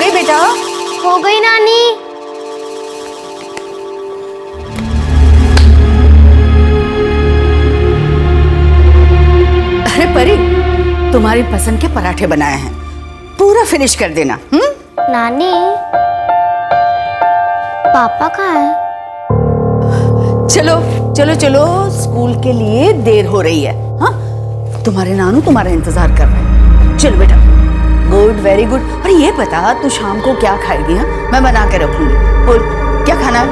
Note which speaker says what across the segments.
Speaker 1: गई बेटा?
Speaker 2: हो गई नानी।
Speaker 1: अरे परी, तुम्हारी पसंद के पराठे बनाए हैं, पूरा फिनिश कर देना।
Speaker 2: नानी, पापा कहाँ है?
Speaker 1: चलो चलो चलो, स्कूल के लिए देर हो रही है। हाँ, तुम्हारे नानू तुम्हारा इंतजार कर रहे हैं। चलो बेटा। Good, very good. अरे ये बता, तू शाम को क्या खाएगी? हाँ, मैं बना के रखूंगी। बोल, क्या खाना है?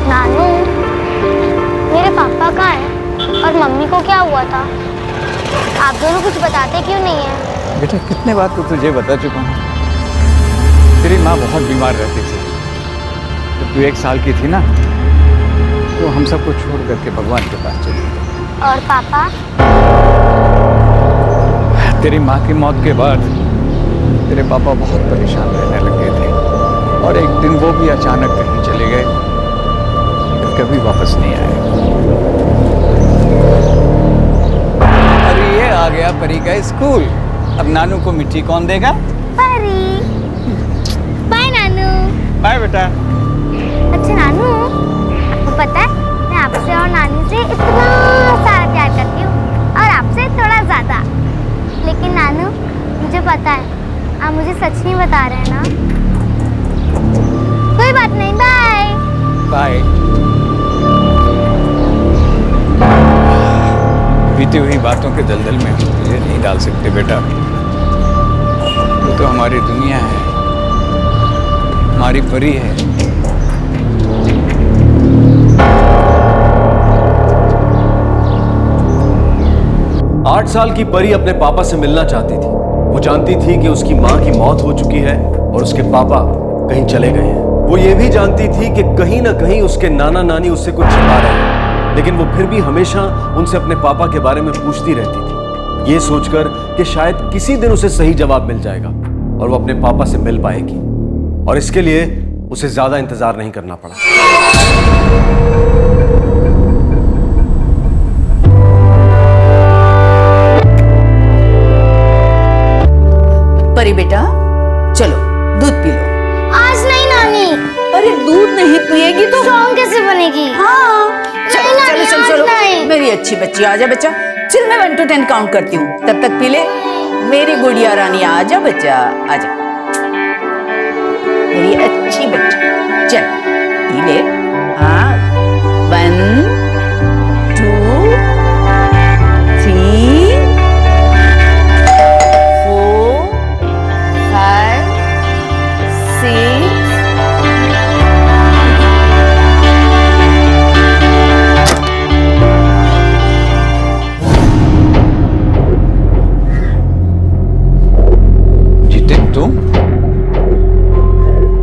Speaker 2: नानू, मेरे पापा कहाँ है और मम्मी को क्या हुआ था? आप दोनों कुछ बताते क्यों नहीं है?
Speaker 3: बेटा, कितने बात तो तुझे बता चुका हूँ। तेरी माँ बहुत बीमार रहती थी। जब तू 1 साल की थी ना, तो हम सबको छोड़ करके भगवान के पास चली गई।
Speaker 2: और पापा?
Speaker 3: तेरी माँ की मौत के बाद तेरे पापा बहुत परेशान रहने लगे थे और एक दिन वो भी अचानक कहीं चले गए, फिर कभी वापस नहीं आए। और ये आ गया परी का स्कूल। अब नानू को मिट्टी कौन देगा?
Speaker 2: परी। बाय नानू।
Speaker 3: बाय बेटा।
Speaker 2: अच्छा नानू, आपको पता है मैं आपसे और नानी से इतना सारा प्यार करती हूँ, और आपसे थोड़ा ज्यादा। लेकिन नानू, मुझे पता है आप मुझे सच नहीं बता रहे हैं ना? कोई बात नहीं, बाय
Speaker 3: बाय। बीती हुई बातों के दलदल में हम तुझे नहीं डाल सकते बेटा। वो तो हमारी दुनिया है, हमारी परी है।
Speaker 4: 8 साल की परी अपने पापा से मिलना चाहती थी। वो जानती थी कि उसकी माँ की मौत हो चुकी है और उसके पापा कहीं चले गए हैं। वो ये भी जानती थी कि कहीं ना कहीं उसके नाना नानी उससे कुछ छिपा रहे हैं, लेकिन वो फिर भी हमेशा उनसे अपने पापा के बारे में पूछती रहती थी, ये सोचकर कि शायद किसी दिन उसे सही जवाब मिल जाएगा और वो अपने पापा से मिल पाएगी। और इसके लिए उसे ज्यादा इंतजार नहीं करना पड़ा।
Speaker 1: परी बेटा, चलो दूध पी लो।
Speaker 2: आज नहीं नानी।
Speaker 1: अरे दूध नहीं पिएगी तो
Speaker 2: स्ट्रॉन्ग कैसे बनेगी?
Speaker 1: हाँ, चलो
Speaker 2: नहीं,
Speaker 1: चलो चलो
Speaker 2: आज
Speaker 1: चलो।
Speaker 2: नहीं।
Speaker 1: मेरी अच्छी बच्ची, आजा बच्चा। चल, मैं 1 to 10 काउंट करती हूँ, तब तक पी ले। मेरी गुड़िया रानी, आजा बच्चा, आजा। मेरी अच्छी बच्ची, चल पी ले। हाँ, 1 2 3 4 5 6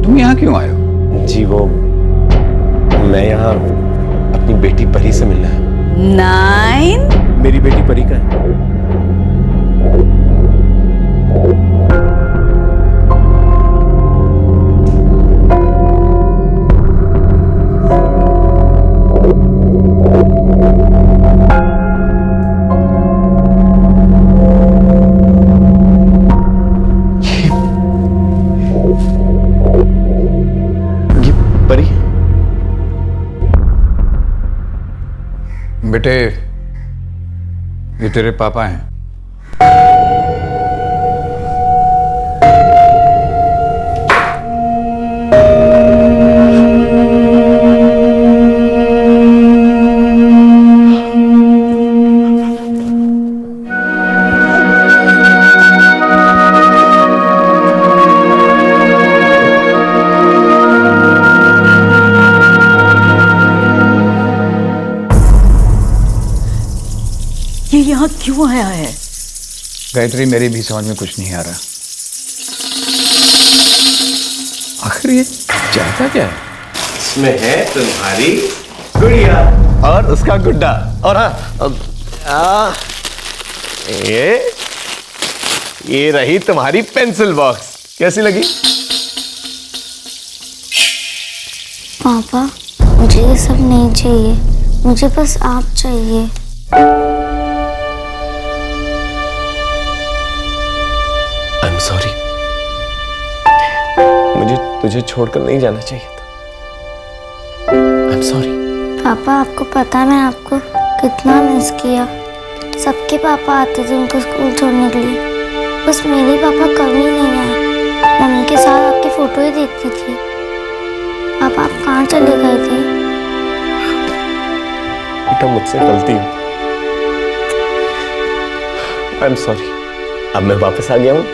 Speaker 3: तुम यहाँ क्यों आए हो?
Speaker 4: जी वो, मैं यहाँ अपनी बेटी परी से मिलना है।
Speaker 1: 9
Speaker 4: मेरी बेटी परी का है।
Speaker 3: बेटे, ये तेरे पापा हैं।
Speaker 1: ये यहाँ क्यों आया है?
Speaker 3: गायत्री, मेरी भी समझ में कुछ नहीं आ रहा। आखिर ये चाहता क्या है?
Speaker 4: इसमें है तुम्हारी गुड़िया और उसका गुड्डा। और हाँ, ये रही तुम्हारी पेंसिल बॉक्स। कैसी लगी?
Speaker 2: पापा, मुझे ये सब नहीं चाहिए, मुझे बस आप चाहिए।
Speaker 4: I'm sorry. मुझे तुझे छोड़कर नहीं जाना चाहिए था। I'm sorry.
Speaker 2: पापा, आपको पता है मैं आपको कितना मिस किया। सबके पापा आते थे उनको स्कूल छोड़ने के लिए, बस मेरे पापा कभी नहीं आए। मम्मी के साथ आपकी फोटो ही देखती थी। पापा, आप कहाँ चले गए थे?
Speaker 4: बेटा, मुझसे गलती हुई। I'm sorry. अब मैं वापस आ गया हूँ।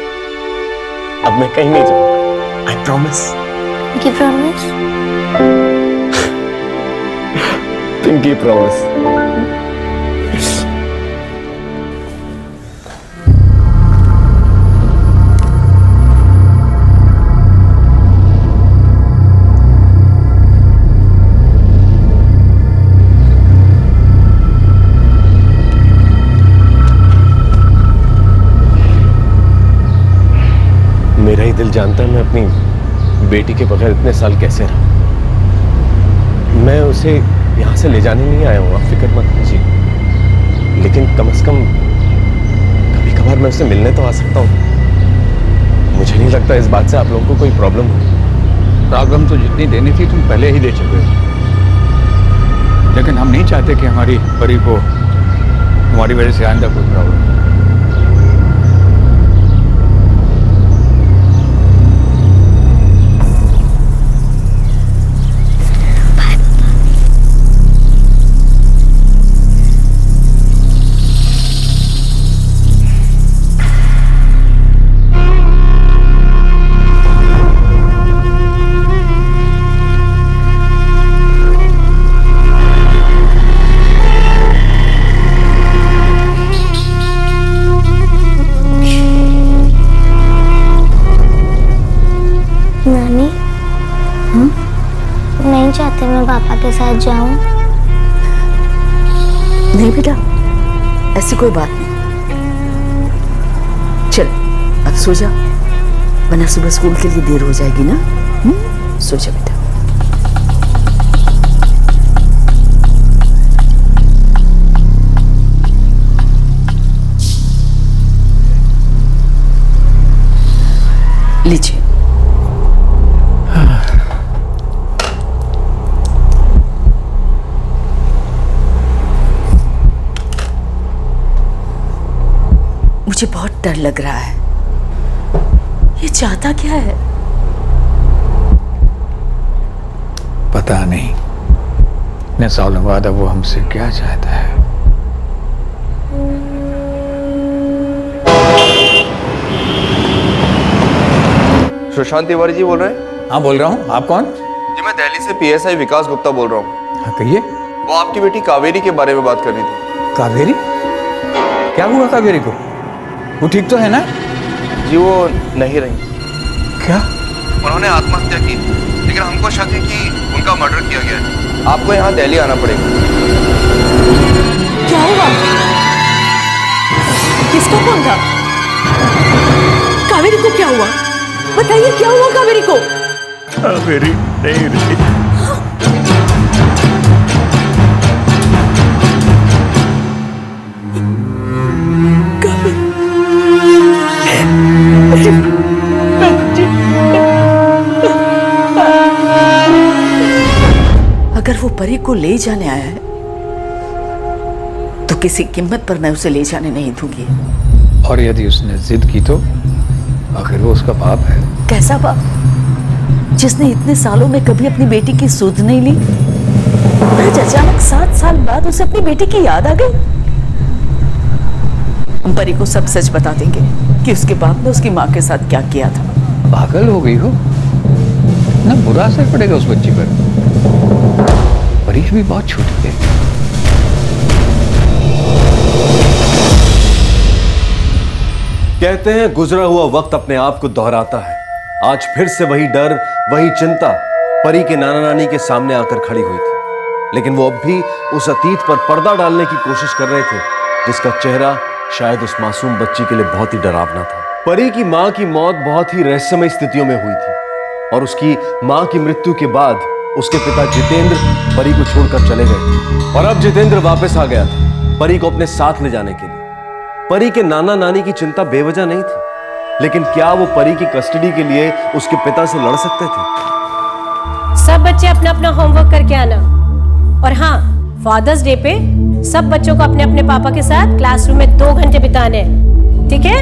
Speaker 4: अब मैं कहीं नहीं जाऊँगा। I promise.
Speaker 2: Pinky promise?
Speaker 4: Pinky promise. मेरा ही दिल जानता है मैं अपनी बेटी के बगैर इतने साल कैसे रहा। मैं उसे यहाँ से ले जाने नहीं आया हूँ, आप फिक्र मत कीजिए। लेकिन कम से कम कभी कभार मैं उसे मिलने तो आ सकता हूँ। मुझे नहीं लगता इस बात से आप लोगों को कोई प्रॉब्लम होगी।
Speaker 3: प्रॉब्लम तो जितनी देनी थी तुम पहले ही दे चुके हो, लेकिन हम नहीं चाहते कि हमारी परी को तुम्हारी वजह से आइंदा कोई प्रॉब्लम।
Speaker 2: नानी, नहीं चाहते मैं पापा के साथ जाऊं?
Speaker 1: नहीं बेटा, ऐसी कोई बात नहीं। चल अब सो जा, वरना सुबह स्कूल के लिए देर हो जाएगी ना। सो जा बेटा। लीजिए। मुझे बहुत डर लग रहा है। ये चाहता क्या है?
Speaker 3: पता नहीं इतने सालों बाद अब वो हमसे क्या चाहता है।
Speaker 5: सुशांत तिवारी जी बोल रहे हैं?
Speaker 3: हाँ बोल रहा हूँ। आप कौन?
Speaker 5: जी मैं दिल्ली से पीएसआई विकास गुप्ता बोल रहा हूँ।
Speaker 3: हाँ कहिए।
Speaker 5: वो आपकी बेटी कावेरी के बारे में बात करनी थी।
Speaker 3: कावेरी? क्या हुआ कावेरी को? वो ठीक तो है ना?
Speaker 5: जी वो नहीं रही।
Speaker 3: क्या?
Speaker 5: उन्होंने आत्महत्या की, लेकिन हमको शक है कि उनका मर्डर किया गया है। आपको यहाँ दिल्ली आना पड़ेगा।
Speaker 1: क्या हुआ? किसका फोन था? कावेरी को क्या हुआ? बताइए क्या हुआ कावेरी को?
Speaker 4: कावेरी नहीं रही।
Speaker 1: अगर वो परी को ले जाने आया है तो किसी कीमत पर मैं उसे ले जाने नहीं दूंगी।
Speaker 3: और यदि उसने जिद की तो आखिर वो उसका बाप है।
Speaker 1: कैसा बाप? जिसने इतने सालों में कभी अपनी बेटी की सुध नहीं ली। आज अचानक 7 साल बाद उसे अपनी बेटी की याद आ गई। हम परी को सब सच बता देंगे कि उसके बाप ने उसकी माँ के साथ क्या किया था।
Speaker 3: पागल हो गई हो ना, बुरा असर पड़ेगा उस बच्ची पर। परीश भी बहुत छोटी है।
Speaker 4: कहते हैं गुजरा हुआ वक्त अपने आप को दोहराता है। आज फिर से वही डर, वही चिंता परी के नाना नानी के सामने आकर खड़ी हुई थी। लेकिन वो अब भी उस अतीत पर पर्दा डालने की कोशिश कर रहे थे जिसका चेहरा शायद उस मासूम बच्ची के लिए बहुत ही डरावना था। परी की मां की मौत बहुत ही रहस्यमय स्थितियों में हुई थी और उसकी मां की मृत्यु के बाद उसके पिता जितेंद्र परी को छोड़कर चले गए थे। और अब जितेंद्र वापस आ गया था परी को अपने साथ ले जाने के लिए। परी के नाना नानी की चिंता बेवजह नहीं थी, लेकिन क्या वो परी की कस्टडी के लिए उसके पिता से लड़ सकते थे?
Speaker 6: सब बच्चे अपना अपना होमवर्क करके आना। और हाँ, फादर्स डे पे सब बच्चों को अपने अपने पापा के साथ क्लासरूम में 2 घंटे बिताने हैं, ठीक है?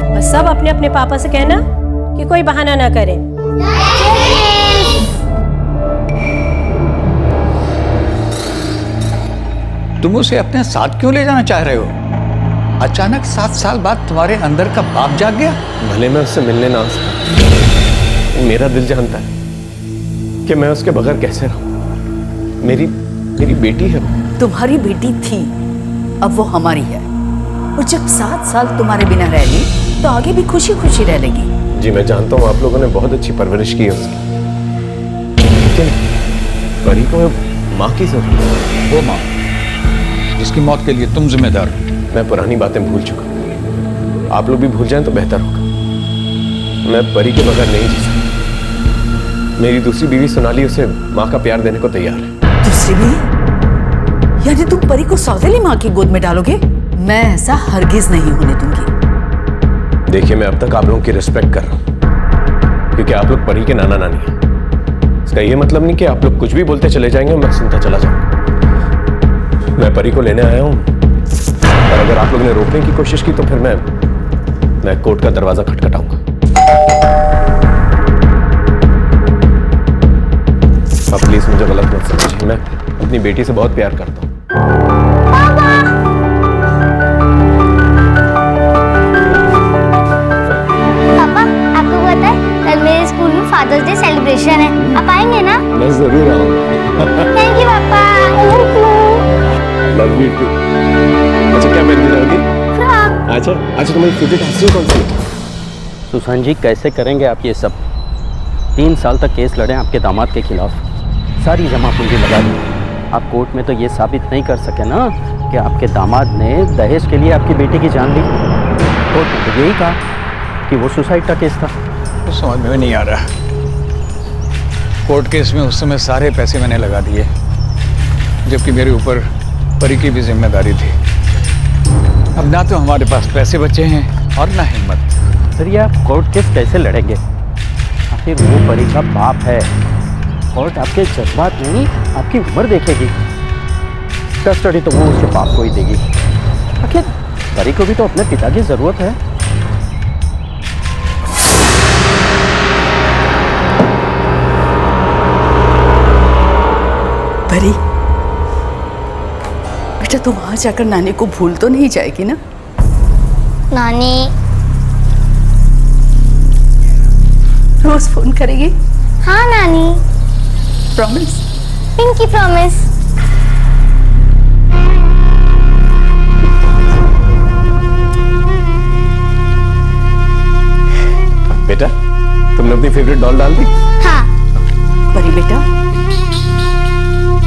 Speaker 6: और सब अपने अपने पापा से कहना कि कोई बहाना ना करे।
Speaker 3: तुम उसे अपने साथ क्यों ले जाना चाह रहे हो? अचानक 7 साल बाद तुम्हारे अंदर का बाप जाग गया।
Speaker 4: भले मैं उससे मिलने ना आ सकूं, मेरा दिल जानता है कि मैं उसके बगैर कैसे रहूं। मेरी बेटी है वो।
Speaker 1: तुम्हारी बेटी थी, अब वो हमारी है। और जब 7 साल तुम्हारे बिना रह ली तो आगे भी खुशी खुशी रह लेगी।
Speaker 4: जी मैं जानता हूँ आप लोगों ने बहुत अच्छी परवरिश की है उसकी, लेकिन परी को माँ की जरूरत है।
Speaker 3: वो माँ जिसकी मौत के लिए तुम जिम्मेदार हो।
Speaker 4: मैं पुरानी बातें भूल चुका हूं। आप लोग भी भूल जाएं तो बेहतर होगा। मैं परी के बगैर नहीं जी सकता। मेरी दूसरी बीवी सोनाली उसे माँ का प्यार देने को तैयार है।
Speaker 1: दूसरी बीवी? यानी तुम परी को सौतेली माँ की गोद में डालोगे? मैं ऐसा हरगिज नहीं होने दूंगी।
Speaker 4: देखिए मैं अब तक आप लोगों की रिस्पेक्ट कर रहा हूं, क्योंकि आप लोग परी के नाना नानी हैं। इसका ये मतलब नहीं कि आप लोग कुछ भी बोलते चले जाएंगे और मैं सुनता चला जाऊंगा। मैं परी को लेने आया हूं, और अगर आप लोगों ने रोकने की कोशिश की तो फिर मैं कोर्ट का दरवाजा खटखटाऊंगा। आप प्लीज मुझे गलत मत समझिए, मैं अपनी बेटी से बहुत प्यार करता हूं।
Speaker 2: पापा, आपको पता है कल मेरे स्कूल में फादर्स डे सेलिब्रेशन है, आप आएंगे ना?
Speaker 4: मैं जरूर आऊंगा।
Speaker 2: थैंक यू पापा।
Speaker 4: Love you too. अच्छा क्या पहनने जाओगी?
Speaker 2: फ्रॉक।
Speaker 4: अच्छा तुम्हारी फेवरेट हंसी कौन सी है?
Speaker 7: सुशांत जी कैसे करेंगे आप ये सब? 3 साल तक केस लड़े आपके दामाद के खिलाफ, सारी जमा पूंजी लगा दी। आप कोर्ट में तो ये साबित नहीं कर सके ना कि आपके दामाद ने दहेज के लिए आपकी बेटी की जान ली। कोर्ट ने तो यही कहा कि वो सुसाइड का केस था।
Speaker 3: तो समझ में नहीं आ रहा। कोर्ट केस में उस समय सारे पैसे मैंने लगा दिए, जबकि मेरे ऊपर परी की भी जिम्मेदारी थी। अब ना तो हमारे पास पैसे बचे हैं और ना हिम्मत।
Speaker 7: सर ये आप कोर्ट केस कैसे लड़ेंगे? आखिर वो परी का बाप है। कोर्ट आपके जज्बात नहीं आपकी उम्र देखेगी। कस्टडी तो वो उसके बाप को ही देगी। आखिर परी को भी तो अपने पिता की जरूरत है।
Speaker 1: परी बेटा, तुम वहां जाकर नानी को भूल तो नहीं जाएगी ना?
Speaker 2: नानी
Speaker 1: रोज फोन करेगी?
Speaker 2: हाँ नानी,
Speaker 1: प्रॉमिस?
Speaker 2: Pinky promise.
Speaker 4: बेटा तुमने अपनी फेवरेट डॉल डाल दी?
Speaker 2: हाँ।
Speaker 1: परी बेटा,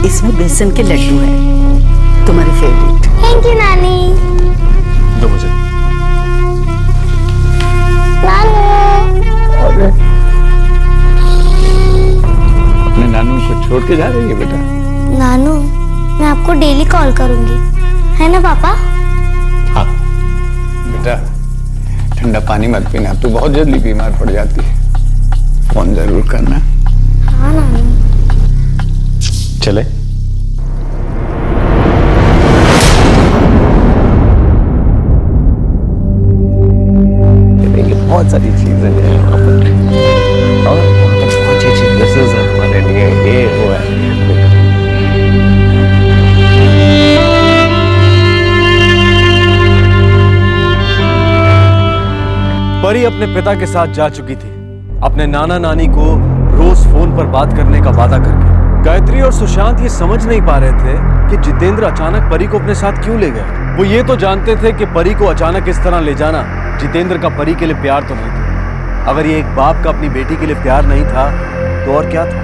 Speaker 1: इसमें बेसन के लड्डू हैं, तुम्हारे फेवरेट।
Speaker 2: थैंक यू नानी।
Speaker 4: दो मुझे।
Speaker 2: नानू।
Speaker 3: अपने नानू को छोड़ के जा रही है बेटा?
Speaker 2: नानू, मैं आपको डेली कॉल करूंगी, है ना पापा?
Speaker 3: हाँ बेटा, ठंडा पानी मत पीना, तू बहुत जल्दी बीमार पड़ जाती है। फोन जरूर करना।
Speaker 2: हाँ नानू।
Speaker 4: चले? बहुत सारी चीजें हैं यहाँ पर, और बहुत अच्छी ड्रेसेस हैं हमारे लिए, ये वो है। परी अपने पिता के साथ जा चुकी थी, अपने नाना नानी को रोज फोन पर बात करने का वादा करके। गायत्री और सुशांत ये समझ नहीं पा रहे थे कि जितेंद्र अचानक परी को अपने साथ क्यों ले गए। वो ये तो जानते थे कि परी को अचानक इस तरह ले जाना जितेंद्र का परी के लिए प्यार तो नहीं था। अगर ये एक बाप का अपनी बेटी के लिए प्यार नहीं था तो और क्या था?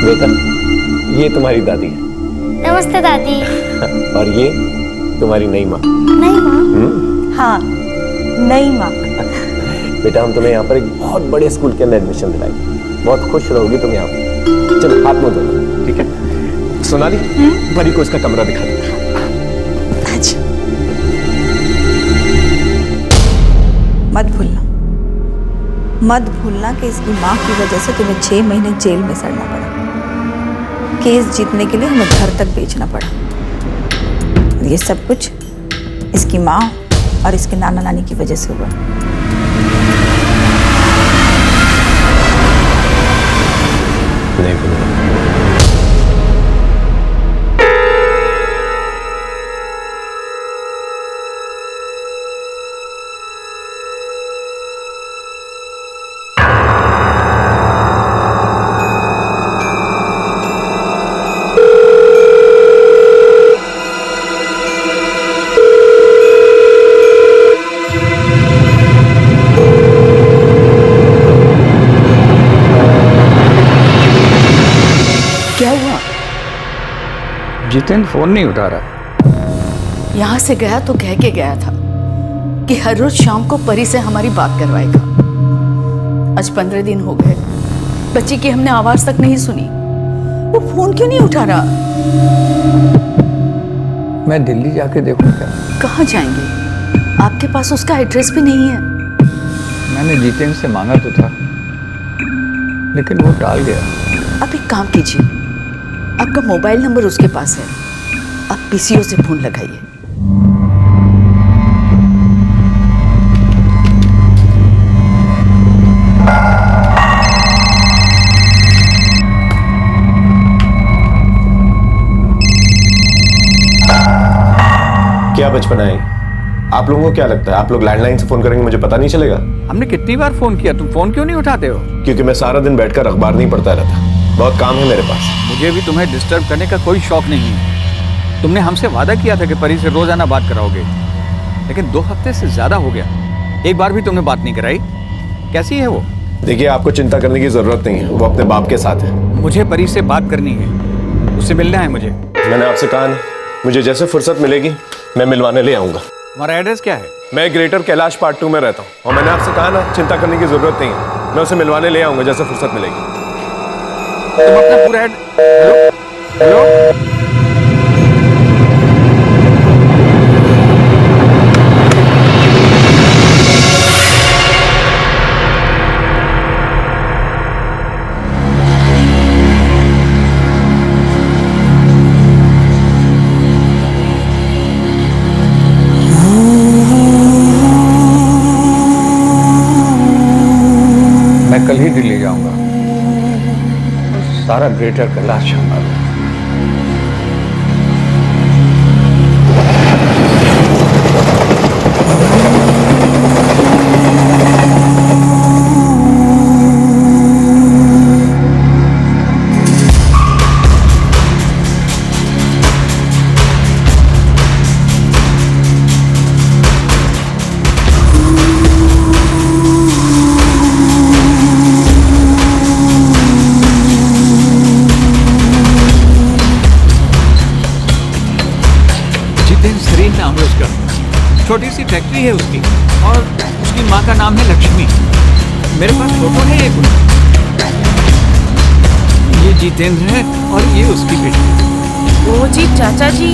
Speaker 4: बेटा, ये तुम्हारी दादी है।
Speaker 2: नमस्ते दादी।
Speaker 4: और ये तुम्हारी नई माँ।
Speaker 2: नहीं माँ?
Speaker 6: हाँ, नई माँ।
Speaker 4: बेटा हम तुम्हें यहाँ पर एक बहुत बड़े स्कूल के अंदर एडमिशन दिलाएंगे, बहुत खुश रहोगी तुम यहाँ पर। चलो हाथ मुंह धो लो, ठीक है? सोनाली, परी को इसका कमरा दिखा दो।
Speaker 8: मत भूलना कि इसकी माँ की वजह से तुम्हें 6 महीने जेल में सड़ना पड़ा। केस जीतने के लिए हमें घर तक बेचना पड़ा। ये सब कुछ इसकी माँ और इसके नाना नानी की वजह से हुआ।
Speaker 4: नहीं भूलूंगा।
Speaker 3: क्या हुआ? जितेंद्र फोन नहीं उठा रहा।
Speaker 1: यहाँ से गया तो कह के गया था कि हर रोज शाम को परी से हमारी बात करवाएगा। आज 15 दिन हो गए, बच्ची की हमने आवाज तक नहीं सुनी। वो फोन क्यों नहीं उठा रहा?
Speaker 3: मैं दिल्ली जाके देखूं क्या?
Speaker 1: कहाँ जाएंगे? आपके पास उसका एड्रेस भी नहीं है।
Speaker 3: मैंने जितेंद्र से मांगा तो था, लेकिन वो टाल गया।
Speaker 1: आप एक काम कीजिए, आपका मोबाइल नंबर उसके पास है, आप पीसीओ से फोन लगाइए।
Speaker 4: क्या बचपना है? आप लोगों को क्या लगता है आप लोग लैंडलाइन से फोन करेंगे मुझे पता नहीं चलेगा?
Speaker 3: हमने कितनी बार फोन किया, तुम फोन क्यों नहीं उठाते हो?
Speaker 4: क्योंकि मैं सारा दिन बैठकर अखबार नहीं पढ़ता रहता, बहुत काम है मेरे पास।
Speaker 3: मुझे भी तुम्हें डिस्टर्ब करने का कोई शौक नहीं है। तुमने हमसे वादा किया था कि परी से रोजाना बात कराओगे, लेकिन 2 हफ्ते से ज्यादा हो गया, एक बार भी तुमने बात नहीं कराई। कैसी है वो?
Speaker 4: देखिए आपको चिंता करने की जरूरत नहीं है, वो अपने बाप के साथ है।
Speaker 3: मुझे परी से बात करनी है, उससे मिलना है मुझे।
Speaker 4: मैंने आपसे कहा ना, मुझे जैसे फुर्सत मिलेगी मैं मिलवाने ले आऊंगा।
Speaker 3: हमारा एड्रेस क्या है?
Speaker 4: मैं ग्रेटर कैलाश पार्ट 2 में रहता हूँ, और मैंने आपसे कहा ना चिंता करने की जरूरत नहीं है, मैं उसे मिलवाने ले आऊंगा जैसे फुर्सत मिलेगी।
Speaker 3: तुम अपना पूरा हेलो हेलो मैं कल ही दिल्ली जाऊंगा, सारा ग्रेटर कैलाश संभालूंगा। नाम है उसका, छोटी सी फैक्ट्री है उसकी, और उसकी माँ का नाम है लक्ष्मी। मेरे पास फोटो है एक उनका। ये जितेंद्र है और ये उसकी बेटी।
Speaker 9: ओ जी चाचा जी,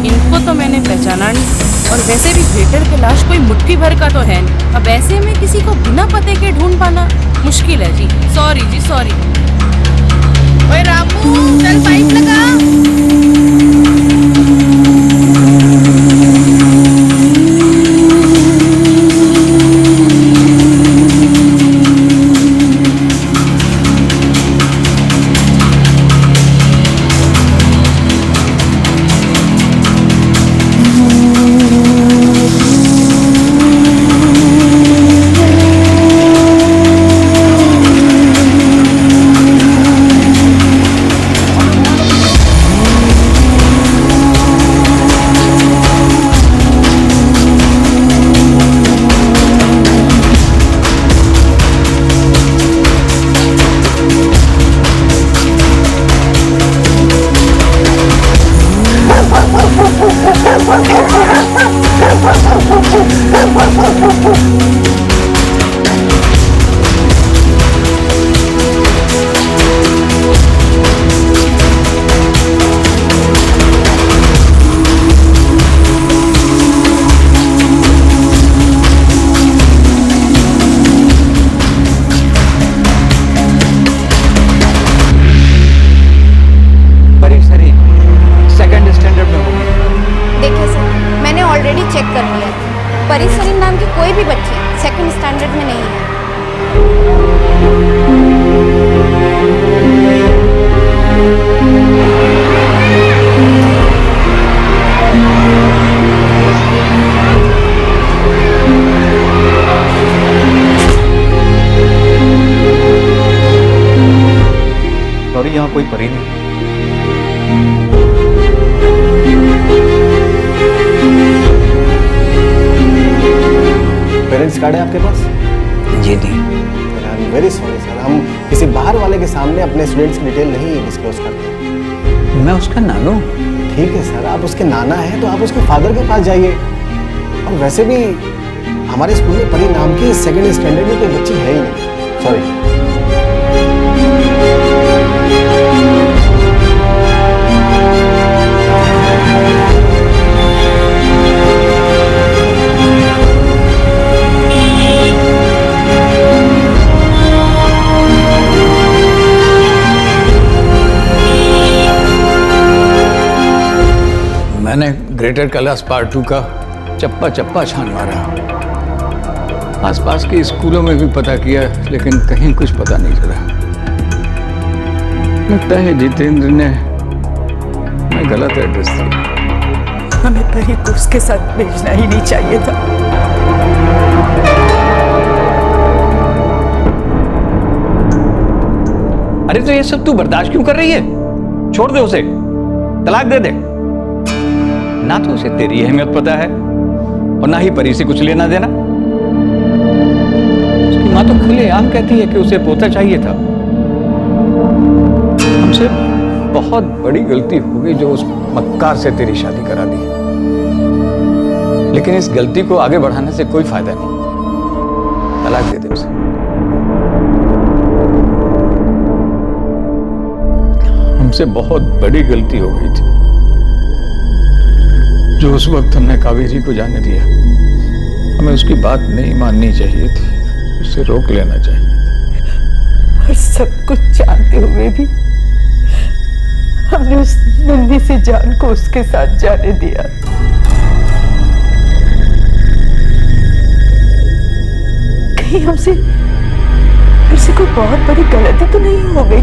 Speaker 9: इनको तो मैंने पहचाना नहीं, और वैसे भी ग्रेटर कैलाश कोई मुट्ठी भर का तो है नहीं। अब ऐसे में किसी को बिना पते के ढूंढ पाना मुश्किल है जी। सॉरी जी सॉरी। ओए रामू, चल पाइप लगा।
Speaker 2: ऑलरेडी चेक कर लिया है। परी सलीम नाम की कोई भी बच्ची सेकंड स्टैंडर्ड में नहीं है।
Speaker 5: सॉरी, यहाँ कोई परी नहीं।
Speaker 4: पेरेंट्स कार्ड है आपके पास?
Speaker 3: जी नहीं।
Speaker 4: I am very sorry sir, हम किसी बाहर वाले के सामने अपने स्टूडेंट्स की डिटेल नहीं डिस्क्लोज करते।
Speaker 3: मैं उसका नानू।
Speaker 4: ठीक है सर, आप उसके नाना हैं तो आप उसके फादर के पास जाइए। और वैसे भी हमारे स्कूल में परी नाम की सेकंड स्टैंडर्ड में कोई बच्ची है ही नहीं। सॉरी।
Speaker 3: मैंने ग्रेटर कैलाश पार्ट 2 का चप्पा चप्पा छान मारा। आसपास के स्कूलों में भी पता किया, लेकिन कहीं कुछ पता नहीं चला। लगता है जितेंद्र ने मैं गलत एड्रेस दिया।
Speaker 1: हमें परी को उसके साथ भेजना ही नहीं चाहिए था।
Speaker 3: अरे तो ये सब तू बर्दाश्त क्यों कर रही है? छोड़ दे उसे, तलाक दे दे। ना तो उसे तेरी अहमियत पता है और ना ही परी से कुछ लेना देना। उसकी माँ तो खुलेआम कहती है कि उसे पोता चाहिए था। हमसे बहुत बड़ी गलती हो गई जो उस मक्कार से तेरी शादी करा दी, लेकिन इस गलती को आगे बढ़ाने से कोई फायदा नहीं। तलाक दे दे उसे। हमसे बहुत बड़ी गलती हो गई थी जो उस वक्त हमने कावेरी को जाने दिया। हमें उसकी बात नहीं माननी चाहिए थी, उसे रोक लेना चाहिए था।
Speaker 1: और सब कुछ जानते हुए भी हमने उस नन्ही सी जान को उसके साथ जाने दिया। कहीं हमसे कोई बहुत बड़ी गलती तो नहीं हो गई?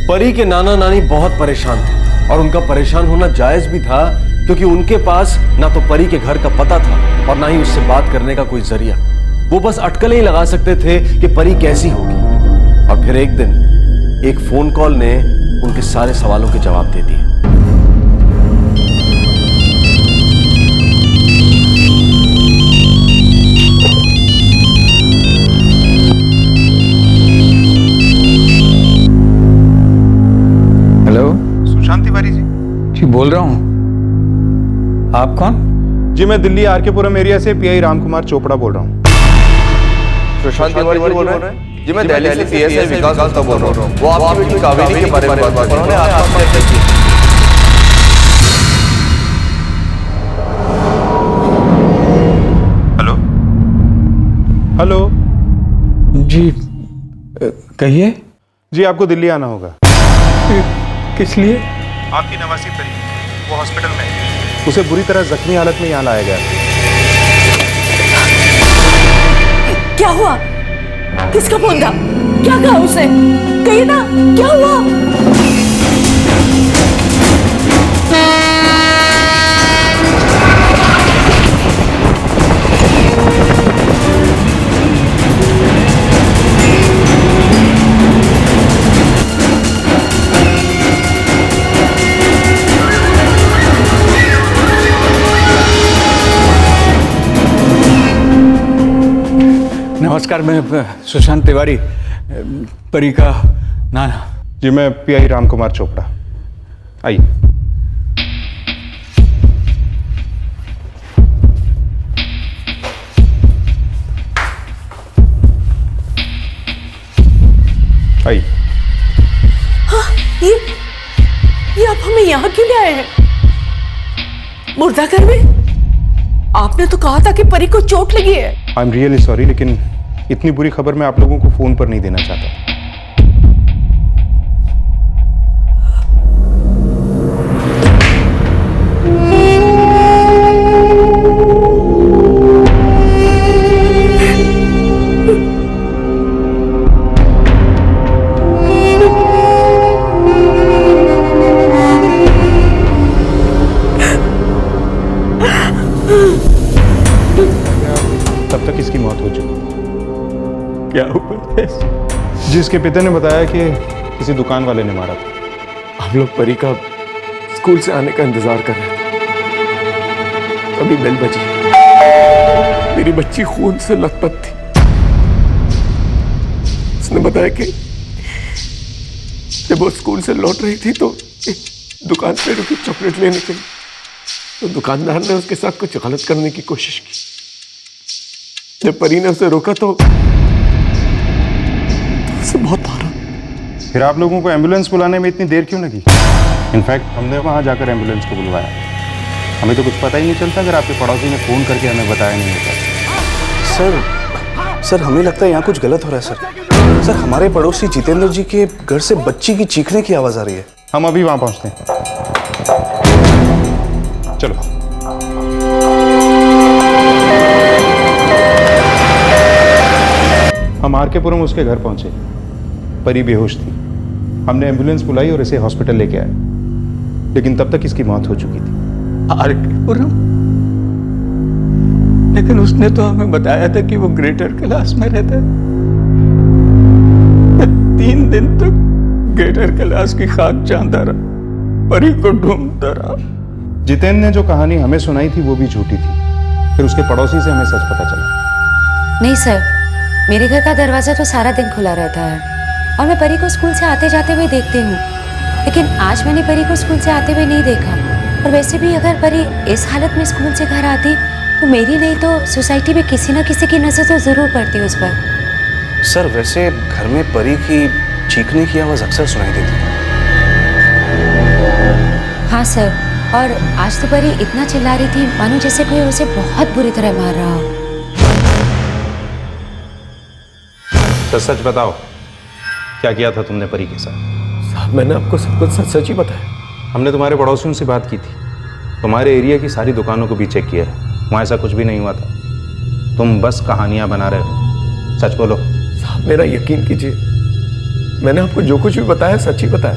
Speaker 4: परी के नाना नानी बहुत परेशान थे और उनका परेशान होना जायज भी था, क्योंकि उनके पास ना तो परी के घर का पता था और ना ही उससे बात करने का कोई जरिया। वो बस अटकलें ही लगा सकते थे कि परी कैसी होगी। और फिर एक दिन एक फोन कॉल ने उनके सारे सवालों के जवाब दे दिए।
Speaker 3: हेलो,
Speaker 5: सुशांत तिवारी जी।
Speaker 3: जी बोल रहा हूँ। आप कौन?
Speaker 10: जी मैं दिल्ली आरकेपुरम एरिया से पीआई रामकुमार चोपड़ा बोल रहा हूँ।
Speaker 5: सुशांत तिवारी बोल रहे हैं? जी मैं दिल्ली से पीएसआई विकास गुप्ता बोल रहा हूँ। वो आपकी बेटी कावेरी के बारे में बात कर रहे हैं। उन्होंने आत्महत्या की। हेलो
Speaker 10: हेलो
Speaker 3: जी कहिए।
Speaker 10: जी आपको दिल्ली आना होगा।
Speaker 3: किस लिए?
Speaker 10: आपकी नवासी परी, वो हॉस्पिटल में है। उसे बुरी तरह जख्मी हालत में यहाँ लाया गया।
Speaker 1: क्या हुआ? किसका फोन था? क्या कहा उसने? कही ना, क्या हुआ?
Speaker 3: नमस्कार, मैं सुशांत तिवारी, परी का नाना।
Speaker 10: जी मैं पीआई रामकुमार चोपड़ा। आइए। आइए।
Speaker 1: हाँ, ये आप हमें यहाँ क्यों ले आए हैं? मुर्दाघर में? आपने तो कहा था कि परी को चोट लगी है।
Speaker 10: आई एम रियली सॉरी, लेकिन इतनी बुरी खबर मैं आप लोगों को फोन पर नहीं देना चाहता। क्या हुआ है? जिसके पिता ने बताया कि किसी दुकान वाले ने मारा था।
Speaker 4: हम लोग परी का स्कूल से आने का इंतजार कर रहे थे, अभी बेल बजी। मेरी बच्ची खून से लथपथ थी। उसने बताया कि जब वो स्कूल से लौट रही थी तो एक दुकान पे रुकी चॉकलेट लेने के लिए, तो दुकानदार ने उसके साथ कुछ गलत करने की कोशिश की। जब परी ने उसे रोका तो उसे बहुत मारा।
Speaker 10: फिर आप लोगों को एम्बुलेंस बुलाने में इतनी देर क्यों लगी? इनफैक्ट हमने वहां जाकर एम्बुलेंस को बुलवाया। हमें तो कुछ पता ही नहीं चलता अगर आपके पड़ोसी ने फोन करके हमें बताया नहीं होता।
Speaker 11: सर हमें लगता है यहाँ कुछ गलत हो रहा है सर। हमारे पड़ोसी जितेंद्र जी के घर से बच्ची की चीखने की आवाज आ रही है।
Speaker 10: हम अभी वहां पहुंचते हैं, चलो। हम आरकेपुरम उसके घर पहुंचे। परी बेहोश थी। हमने एम्बुलेंस बुलाई और इसे हॉस्पिटल लेके आए, लेकिन तब तक इसकी मौत हो चुकी थी।
Speaker 3: आरकेपुरम? लेकिन उसने तो हमें बताया था कि वो ग्रेटर कैलाश में रहता है। 3 दिन तक ग्रेटर कैलाश की खाक चाहता रहा, परी को ढूंढता रहा।
Speaker 10: जितेंद्र ने जो कहानी हमें सुनाई थी वो भी झूठी थी। फिर उसके पड़ोसी से हमें सच पता चला।
Speaker 12: नहीं सर, मेरे घर का दरवाजा तो सारा दिन खुला रहता है और मैं परी को स्कूल से आते जाते हुए देखती हूँ, लेकिन आज मैंने परी को स्कूल से आते हुए नहीं देखा। और वैसे भी अगर परी इस हालत में स्कूल से घर आती तो मेरी नहीं तो सोसाइटी में किसी न किसी की नजर तो जरूर पड़ती उस पर।
Speaker 11: सर वैसे घर में परी की चीखने की आवाज अक्सर सुनाई देती है।
Speaker 12: हाँ सर, और आज तो परी इतना चिल्ला रही थी मानो जैसे कोई उसे बहुत बुरी तरह मार रहा हो।
Speaker 10: तो सच बताओ, क्या किया था तुमने परी के साथ?
Speaker 4: साहब मैंने आपको सब कुछ सच सच ही बताया।
Speaker 10: हमने तुम्हारे पड़ोसियों से बात की थी, तुम्हारे एरिया की सारी दुकानों को भी चेक किया है, वहाँ ऐसा कुछ भी नहीं हुआ था। तुम बस कहानियां बना रहे हो। सच बोलो।
Speaker 4: साहब मेरा यकीन कीजिए, मैंने आपको जो कुछ भी बताया सच ही बताया।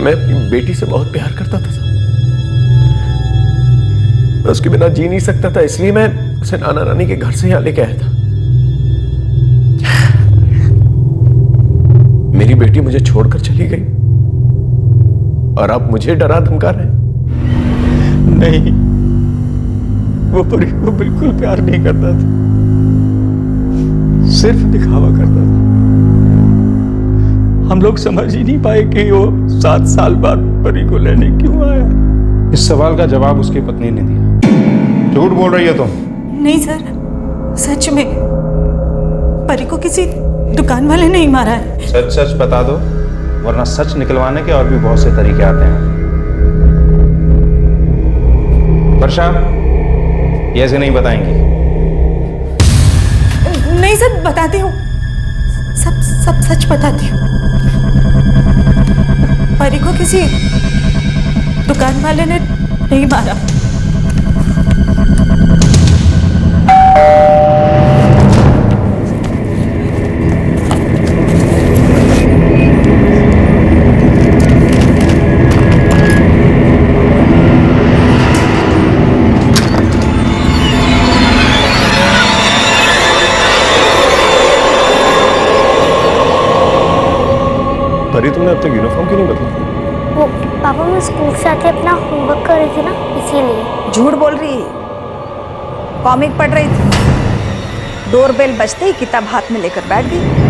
Speaker 4: मैं अपनी बेटी से बहुत प्यार करता था साहब। मैं उसके बिना जी नहीं सकता था, इसलिए मैं उसे नाना नानी के घर से यहाँ लेके आया था। मेरी बेटी मुझे छोड़कर चली गई और आप मुझे डरा धमका रहे हैं।
Speaker 3: नहीं, वो परी को बिल्कुल प्यार नहीं करता था, सिर्फ दिखावा करता था। हम लोग समझ ही नहीं पाए कि वो 7 साल बाद परी को लेने क्यों आया।
Speaker 10: इस सवाल का जवाब उसकी पत्नी ने दिया। झूठ बोल रही है तुम।
Speaker 8: नहीं सर, सच में परी को किसी दुकान वाले ने ही मारा है।
Speaker 10: सच सच बता दो, वरना सच निकलवाने के और भी बहुत से तरीके आते हैं। वर्षा, ये ऐसे नहीं बताएंगी।
Speaker 8: नहीं सर, बताती हूँ, सब सच बताती हूँ। परी को किसी दुकान वाले ने नहीं मारा।
Speaker 4: परी तुमने अब तक यूनिफॉर्म क्यों नहीं बदला?
Speaker 2: वो पापा मैं स्कूल से आके अपना होमवर्क कर रही थी ना, इसीलिए।
Speaker 8: झूठ बोल रही है। कॉमिक पढ़ रही थी। डोरबेल बजते ही किताब हाथ में लेकर बैठ गई।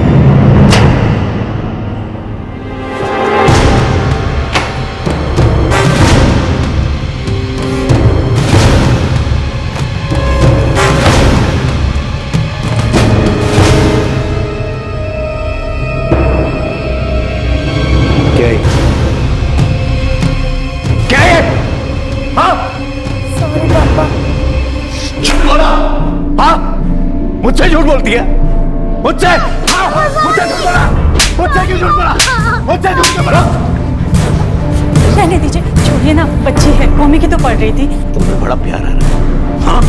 Speaker 2: सॉरी पापा।
Speaker 4: झूठ बोला? हाँ, मुझसे झूठ बोलती है? मुझसे? मुझसे झूठ बोला? मुझसे क्यों झूठ बोला? मुझसे झूठ क्यों बोला?
Speaker 8: रहने दीजिए, छोड़िए ना, बच्ची है, कॉमिक ही तो पढ़ रही थी।
Speaker 4: तुम्हें बड़ा प्यार आ रहा है। हाँ,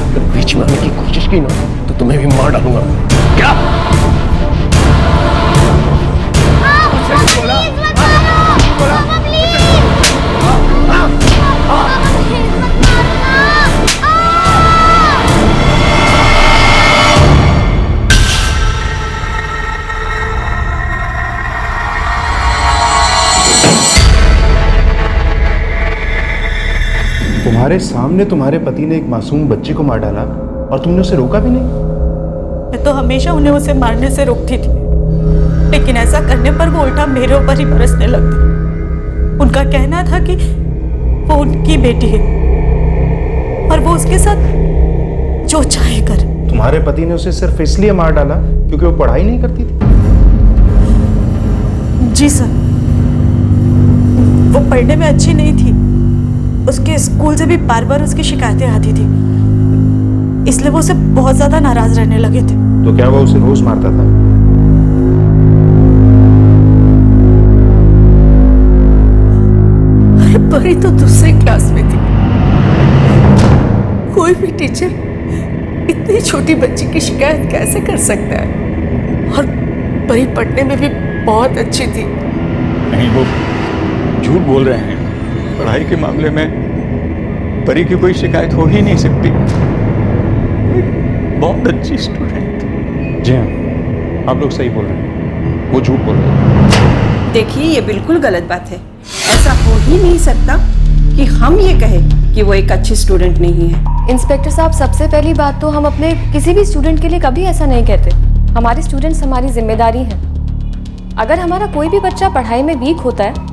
Speaker 4: अगर बीच में आने की कोशिश की ना तो तुम्हें भी मार डालूंगा। क्या?
Speaker 10: तुम्हारे सामने तुम्हारे पति ने एक मासूम बच्ची को मार डाला और तुमने उसे रोका भी नहीं?
Speaker 8: मैं तो हमेशा उन्हें उसे मारने से रोकती थी, लेकिन ऐसा करने पर वो उल्टा मेरे ऊपर ही बरसने लगती। उनका कहना था कि वो उनकी बेटी है और वो उसके साथ जो चाहे करे।
Speaker 10: तुम्हारे पति ने उसे सिर्फ इसलिए मार डाला क्योंकि वो पढ़ाई नहीं करती थी?
Speaker 8: जी सर, वो पढ़ने में अच्छी नहीं थी। उसके स्कूल से भी बार बार उसकी शिकायतें आती थी, इसलिए वो उसे बहुत ज्यादा नाराज रहने लगे थे।
Speaker 10: तो क्या वो उसे रोज मारता था?
Speaker 1: अरे परी तो दूसरी क्लास में थी। कोई भी टीचर इतनी छोटी बच्ची की शिकायत कैसे कर सकता है? और परी पढ़ने में भी बहुत अच्छी थी।
Speaker 3: नहीं, वो झूठ बोल रहे हैं। पढ़ाई के मामले में परी की कोई शिकायत हो ही नहीं सकती। बहुत अच्छी स्टूडेंट।
Speaker 10: जी हाँ, आप लोग सही बोल रहे हैं, वो झूठ बोल रहे हैं।
Speaker 13: देखिए, ये बिल्कुल गलत बात है। ऐसा हो ही नहीं सकता कि हम ये कहें कि वो एक अच्छी स्टूडेंट नहीं है।
Speaker 12: इंस्पेक्टर साहब, सबसे पहली बात तो हम अपने किसी भी स्टूडेंट के लिए कभी ऐसा नहीं कहते। हमारे स्टूडेंट्स हमारी जिम्मेदारी हैं। अगर हमारा कोई भी बच्चा पढ़ाई में वीक होता है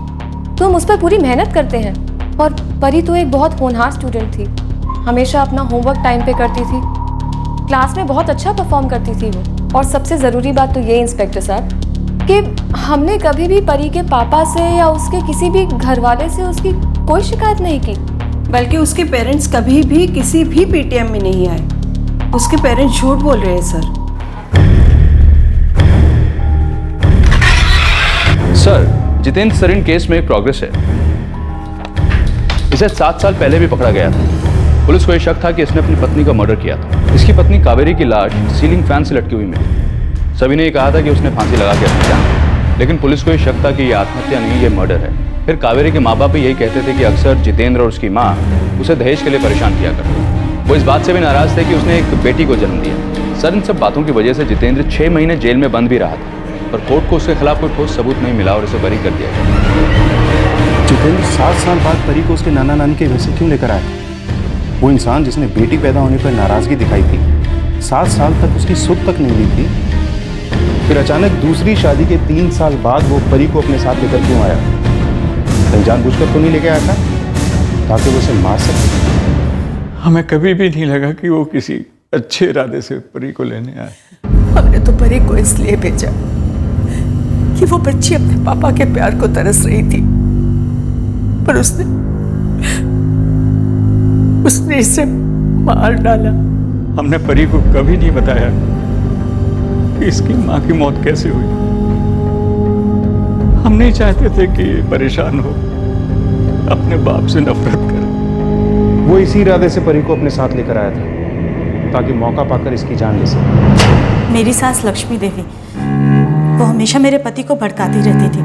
Speaker 12: तो हम उस पर पूरी मेहनत करते हैं। और परी तो एक बहुत होनहार स्टूडेंट थी, हमेशा अपना होमवर्क टाइम पे करती थी, क्लास में बहुत अच्छा परफॉर्म करती थी वो। और सबसे ज़रूरी बात तो ये इंस्पेक्टर साहब कि हमने कभी भी परी के पापा से या उसके किसी भी घर वाले से उसकी कोई शिकायत नहीं की।
Speaker 13: बल्कि उसके पेरेंट्स कभी भी किसी भी पीटीएम में नहीं आए। उसके पेरेंट्स झूठ बोल रहे हैं सर।
Speaker 5: सर, जितेंद्र सरिन केस में एक प्रोग्रेस है। इसे 7 साल पहले भी पकड़ा गया था। पुलिस को यह शक था कि इसने अपनी पत्नी का मर्डर किया था। इसकी पत्नी कावेरी की लाश सीलिंग फैन से लटकी हुई मिली। सभी ने यह कहा था कि उसने फांसी लगा के हत्या की, लेकिन पुलिस को यह शक था कि यह आत्महत्या नहीं, यह मर्डर है। फिर कावेरी के माँ बाप भी यही कहते थे कि अक्सर जितेंद्र और उसकी माँ उसे दहेज के लिए परेशान किया करते। वो इस बात से भी नाराज थे कि उसने एक बेटी को जन्म दिया। सर, इन सब बातों की वजह से जितेंद्र 6 महीने जेल में बंद भी रहा था, पर कोर्ट को उसके खिलाफ कोई ठोस सबूत नहीं मिला और उसे बरी कर दिया गया।
Speaker 10: जितेंद्र 7 साल बाद परी को उसके नाना नानी के घर से क्यों लेकर आया? वो इंसान जिसने बेटी पैदा होने पर नाराजगी दिखाई थी, 7 साल तक उसकी सुध तक नहीं ली थी, फिर अचानक दूसरी शादी के 3 साल बाद वो परी को अपने साथ लेकर क्यों आया? कहीं जानबूझकर तो नहीं लेके आया था ताकि वो उसे मार सके?
Speaker 3: हमें कभी भी नहीं लगा कि वो किसी अच्छे इरादे से परी को लेने आए।
Speaker 1: हमने तो परी को इसलिए भेजा कि वो बच्ची अपने पापा के प्यार को तरस रही थी, पर उसने इसे मार डाला।
Speaker 3: हमने परी को कभी नहीं बताया कि इसकी माँ की मौत कैसे हुई। हम नहीं चाहते थे कि ये परेशान हो, अपने बाप से नफरत करे।
Speaker 10: वो इसी इरादे से परी को अपने साथ लेकर आया था ताकि मौका पाकर इसकी जान ले सके।
Speaker 8: मेरी सास लक्ष्मी देवी, वो हमेशा मेरे पति को भड़काती रहती थी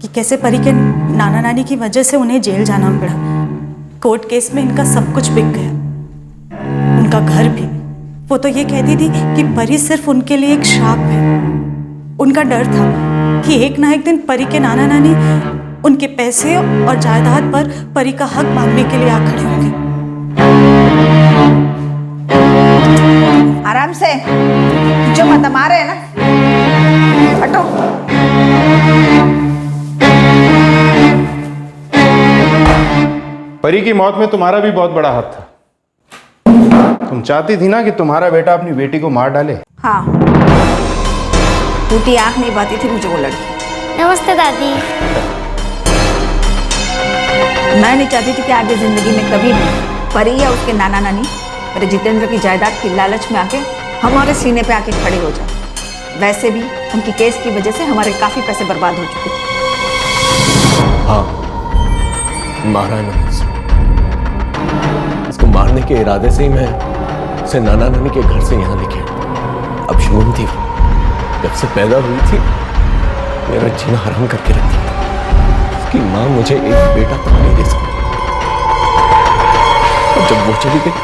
Speaker 8: कि कैसे परी के नाना नानी की वजह से उन्हें जेल जाना पड़ा। कोर्ट केस में इनका सब कुछ बिक गया, उनका घर भी। वो तो ये कहती थी कि परी सिर्फ उनके लिए एक श्राप है। उनका डर था कि एक ना एक दिन परी के नाना नानी उनके पैसे और जायदाद पर परी का हक मांगने के लिए आ खड़े होंगे।
Speaker 1: आराम से, जो मत मारे है ना, हटो।
Speaker 10: परी की मौत में तुम्हारा भी बहुत बड़ा हाथ था। तुम चाहती थी ना कि तुम्हारा बेटा अपनी बेटी को मार डाले।
Speaker 8: हाँ, टूटी आंख नहीं पाती थी मुझे वो लड़की।
Speaker 2: नमस्ते दादी।
Speaker 8: मैं नहीं चाहती थी कि आगे जिंदगी में कभी भी परी या उसके नाना नानी मेरे जितेंद्र की जायदाद की लालच में आके हमारे सीने पे आके खड़े हो जाए। वैसे भी उनकी केस की वजह से हमारे काफी पैसे बर्बाद हो चुके थे।
Speaker 4: हाँ, मारा है मैंने उसे। इसको मारने के इरादे से ही मैं उसे नाना नानी के घर से यहाँ लेके आया। अब शून थी, जब से पैदा हुई थी मेरा जीना हराम करके रख दिया था। उसकी माँ मुझे एक बेटा तो नहीं दे सकती। और जब वो चली गई,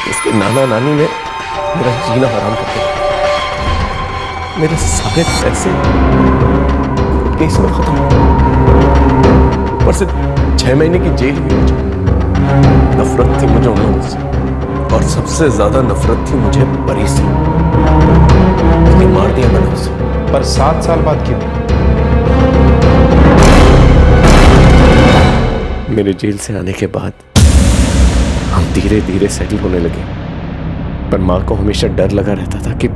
Speaker 4: उसके नाना नानी ने मेरा जीना हराम करके रख दिया। मेरे सारे पैसे
Speaker 11: केस में खत्म। ऊपर से 6 महीने की जेल हुई मुझे। नफरत थी मुझे उन लोगों से, और सबसे ज्यादा नफरत थी मुझे परी से। लेकिन मार दिया मैंने उसे।
Speaker 10: पर 7 साल बाद क्यों?
Speaker 11: मेरे जेल से आने के बाद हम धीरे धीरे सेटल होने लगे, पर माँ को हमेशा डर लगा रहता था कि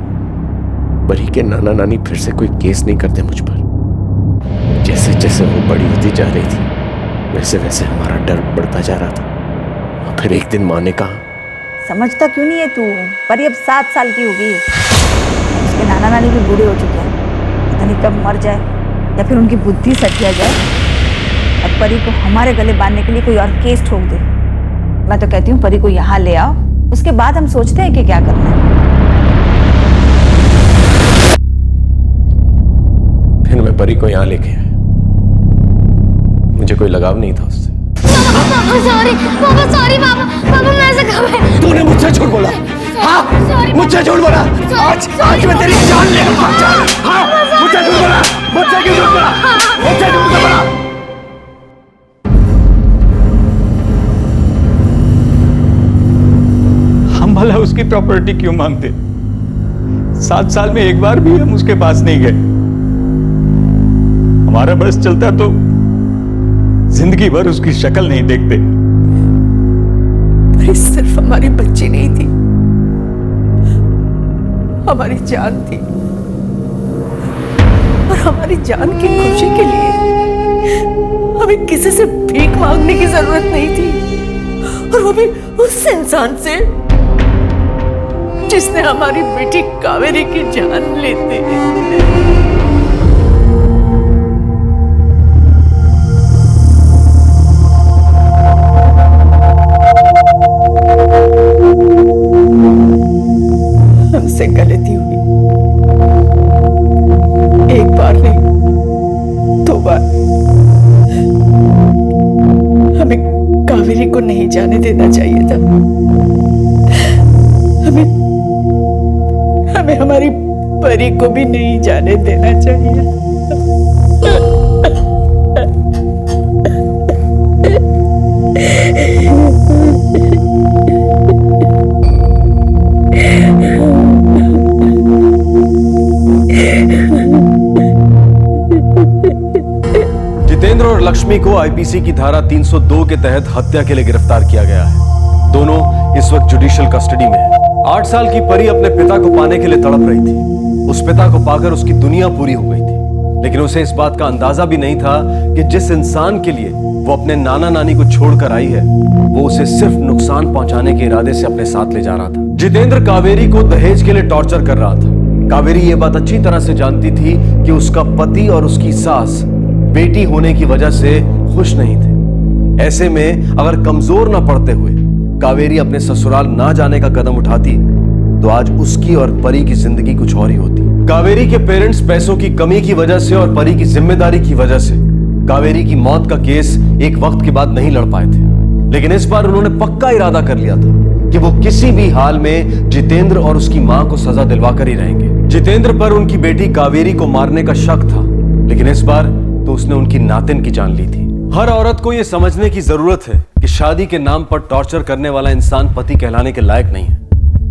Speaker 11: परी के नाना नानी फिर से कोई केस नहीं करते मुझ पर। जैसे जैसे वो बड़ी होती जा रही थी, वैसे वैसे हमारा डर बढ़ता जा रहा था। और फिर एक दिन माँ ने कहा,
Speaker 8: समझता क्यों नहीं है तू? परी अब 7 साल की होगी, उसके नाना नानी भी बूढ़े हो चुके हैं, पता नहीं कब मर जाए या फिर उनकी बुद्धि सटिया जाए और परी को हमारे गले बांधने के लिए कोई और केस ठोक दे। मैं तो कहती हूँ परी को यहाँ ले आओ, उसके बाद हम सोचते हैं कि क्या करना है।
Speaker 11: फिर मैं परी को यहाँ लेके आया। मुझे कोई लगाव नहीं था उससे।
Speaker 2: पापा सॉरी पापा मैं ऐसा कब है?
Speaker 11: तूने मुझसे झूठ बोला। हाँ, मुझसे झूठ बोला। आज मैं तेरी जान लेगा। हाँ, मुझसे झूठ बोला। मुझसे क्यों झूठ बोला? मुझसे झूठ क्यों बोला?
Speaker 3: हम भला उसकी प्रॉपर्टी क्यों मांगते? 7 साल में एक बार भी हम उसके पास नहीं गए। हमारा बस चलता तो जिंदगी भर उसकी शक्ल नहीं देखते।
Speaker 13: परी सिर्फ हमारी बच्ची नहीं थी, हमारी जान थी। और हमारी जान की खुशी के लिए हमें किसी से भीख मांगने की जरूरत नहीं थी, और वो भी उस इंसान से जिसने हमारी बेटी कावेरी की जान लेते। हमसे गलती हुई, एक बार नहीं 2 बार। हमें कावेरी को नहीं जाने देना चाहिए था। हमें हमारी परी को भी नहीं जाने देना चाहिए।
Speaker 4: जितेंद्र और लक्ष्मी को आईपीसी की धारा 302 के तहत हत्या के लिए गिरफ्तार किया गया है। दोनों इस वक्त जुडिशियल कस्टडी में हैं। 8 साल की परी अपने पिता को पाने के लिए तड़प रही थी। उस पिता को पाकर उसकी दुनिया पूरी हो गई थी, लेकिन उसे इस बात का अंदाजा भी नहीं था कि जिस इंसान के लिए वो अपने नाना नानी को छोड़कर आई है, वो उसे सिर्फ नुकसान पहुंचाने के इरादे से अपने साथ ले जा रहा था। जितेंद्र कावेरी को दहेज के लिए टॉर्चर कर रहा था। कावेरी ये बात अच्छी तरह से जानती थी कि उसका पति और उसकी सास बेटी होने की वजह से खुश नहीं थे। ऐसे में अगर कमजोर ना पड़ते हुए कावेरी अपने ससुराल ना जाने का कदम उठाती, तो आज उसकी और परी की जिंदगी कुछ और ही होती। कावेरी के पेरेंट्स पैसों की कमी की वजह से और परी की जिम्मेदारी की वजह से कावेरी की मौत का केस एक वक्त के बाद नहीं लड़ पाए थे, लेकिन इस बार उन्होंने पक्का इरादा कर लिया था कि वो किसी भी हाल में जितेंद्र और उसकी मां को सजा दिलवा कर ही रहेंगे। जितेंद्र पर उनकी बेटी कावेरी को मारने का शक था, लेकिन इस बार तो उसने उनकी नातिन की जान ली थी। हर औरत को यह समझने की जरूरत है कि शादी के नाम पर टॉर्चर करने वाला इंसान पति कहलाने के लायक नहीं है।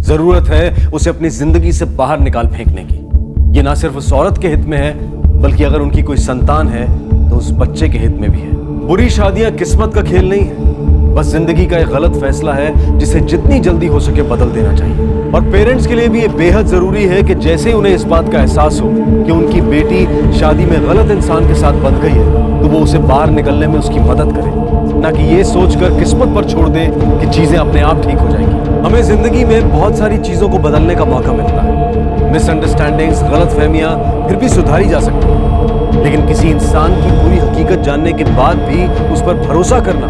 Speaker 4: जरूरत है उसे अपनी जिंदगी से बाहर निकाल फेंकने की। ये ना सिर्फ उस औरत के हित में है, बल्कि अगर उनकी कोई संतान है तो उस बच्चे के हित में भी है। बुरी शादियां किस्मत का खेल नहीं है, बस जिंदगी का एक गलत फैसला है जिसे जितनी जल्दी हो सके बदल देना चाहिए। और पेरेंट्स के लिए भी ये बेहद जरूरी है कि जैसे ही उन्हें इस बात का एहसास हो कि उनकी बेटी शादी में गलत इंसान के साथ बंध गई है, तो वो उसे बाहर निकलने में उसकी मदद करे, ना कि ये सोचकर किस्मत पर छोड़ दे कि चीजें अपने आप ठीक हो जाएंगी। हमें जिंदगी में बहुत सारी चीजों को बदलने का मौका मिलता है। मिसअंडरस्टैंडिंग्स, गलतफहमियां फिर भी सुधारी जा सकती हैं, लेकिन किसी इंसान की पूरी हकीकत जानने के बाद भी उस पर भरोसा करना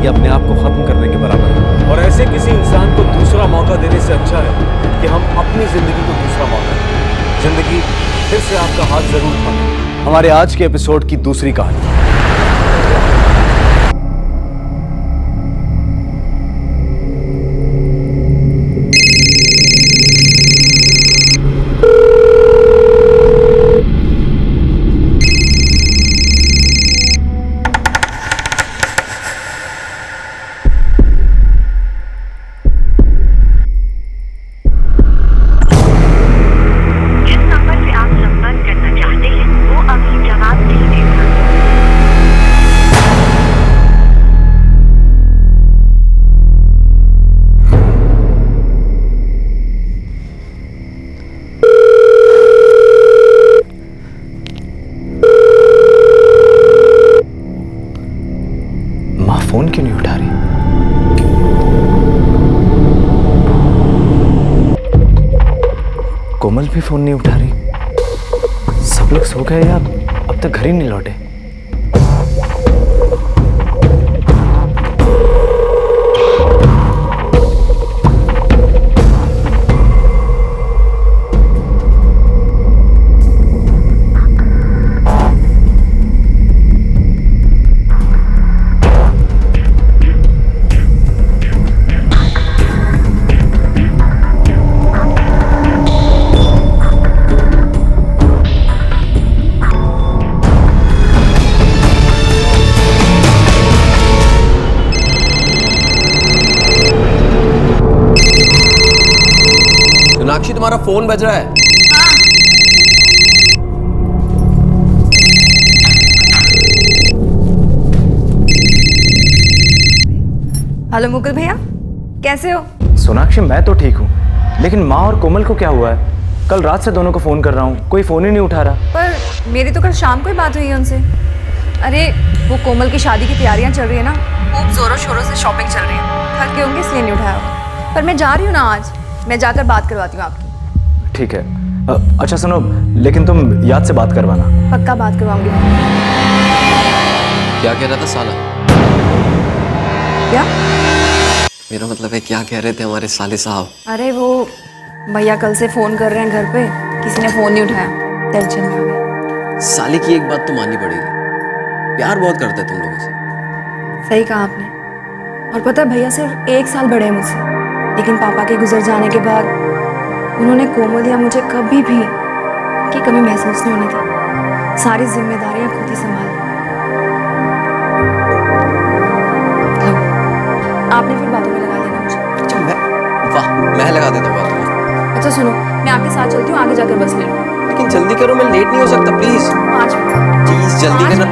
Speaker 4: ये अपने आप को खत्म करने के बराबर है। और ऐसे किसी इंसान को दूसरा मौका देने से अच्छा है कि हम अपनी जिंदगी को दूसरा मौका दें। जिंदगी फिर से आपका हाथ जरूर थामे। हमारे आज के एपिसोड की दूसरी कहानी।
Speaker 14: भी फोन नहीं उठा रही। सब लोग सो गए या अब तक घर ही नहीं लौटे।
Speaker 4: सोनाक्षी, तुम्हारा फोन बज रहा है।
Speaker 8: हेलो मुकुल भैया, कैसे हो?
Speaker 14: सोनाक्षी मैं तो ठीक हूँ, लेकिन माँ और कोमल को क्या हुआ है? कल रात से दोनों को फोन कर रहा हूँ, कोई फोन ही नहीं उठा रहा।
Speaker 8: पर मेरी तो कल शाम को ही बात हुई है उनसे। अरे वो कोमल की शादी की तैयारियां चल रही है ना, खूब जोरों शोरों से शॉपिंग चल रही है, थक के होंगे इसलिए नहीं उठाया। पर मैं जा रही हूँ ना आज, मैं जाकर बात करवाती हूँ आपकी।
Speaker 14: ठीक है। अच्छा सुनो, लेकिन तुम याद से बात करवाना।
Speaker 8: पक्का बात करवाऊंगी।
Speaker 4: क्या कह रहा था साला?
Speaker 8: क्या?
Speaker 4: मेरा मतलब है क्या कह रहे थे हमारे साले साहब?
Speaker 8: अरे वो भैया कल से फोन कर रहे हैं घर पे, किसी ने फोन नहीं उठाया, टेंशन में आ गई।
Speaker 4: साले की एक बात तो माननी पड़ेगी, प्यार बहुत करते हैं तुम लोगों से।
Speaker 8: सही कहा आपने। और पता है भैया सिर्फ 1 साल बड़े हैं मुझसे, लेकिन पापा के गुजर जाने के बाद उन्होंने कोमल या मुझे कभी भी की कमी महसूस नहीं होने दी। सारी जिम्मेदारियां खुद ही संभाली। आपने फिर बातों में लगा देना मुझे।
Speaker 4: अच्छा मैं लगा देता हूँ बातों में।
Speaker 8: अच्छा सुनो, मैं आपके साथ चलती हूँ, आगे जाकर बस ले लूँ।
Speaker 4: लेकिन जल्दी करो, मैं लेट नहीं हो सकता प्लीज।
Speaker 8: 5 मिनट
Speaker 4: प्लीज जल्दी करना।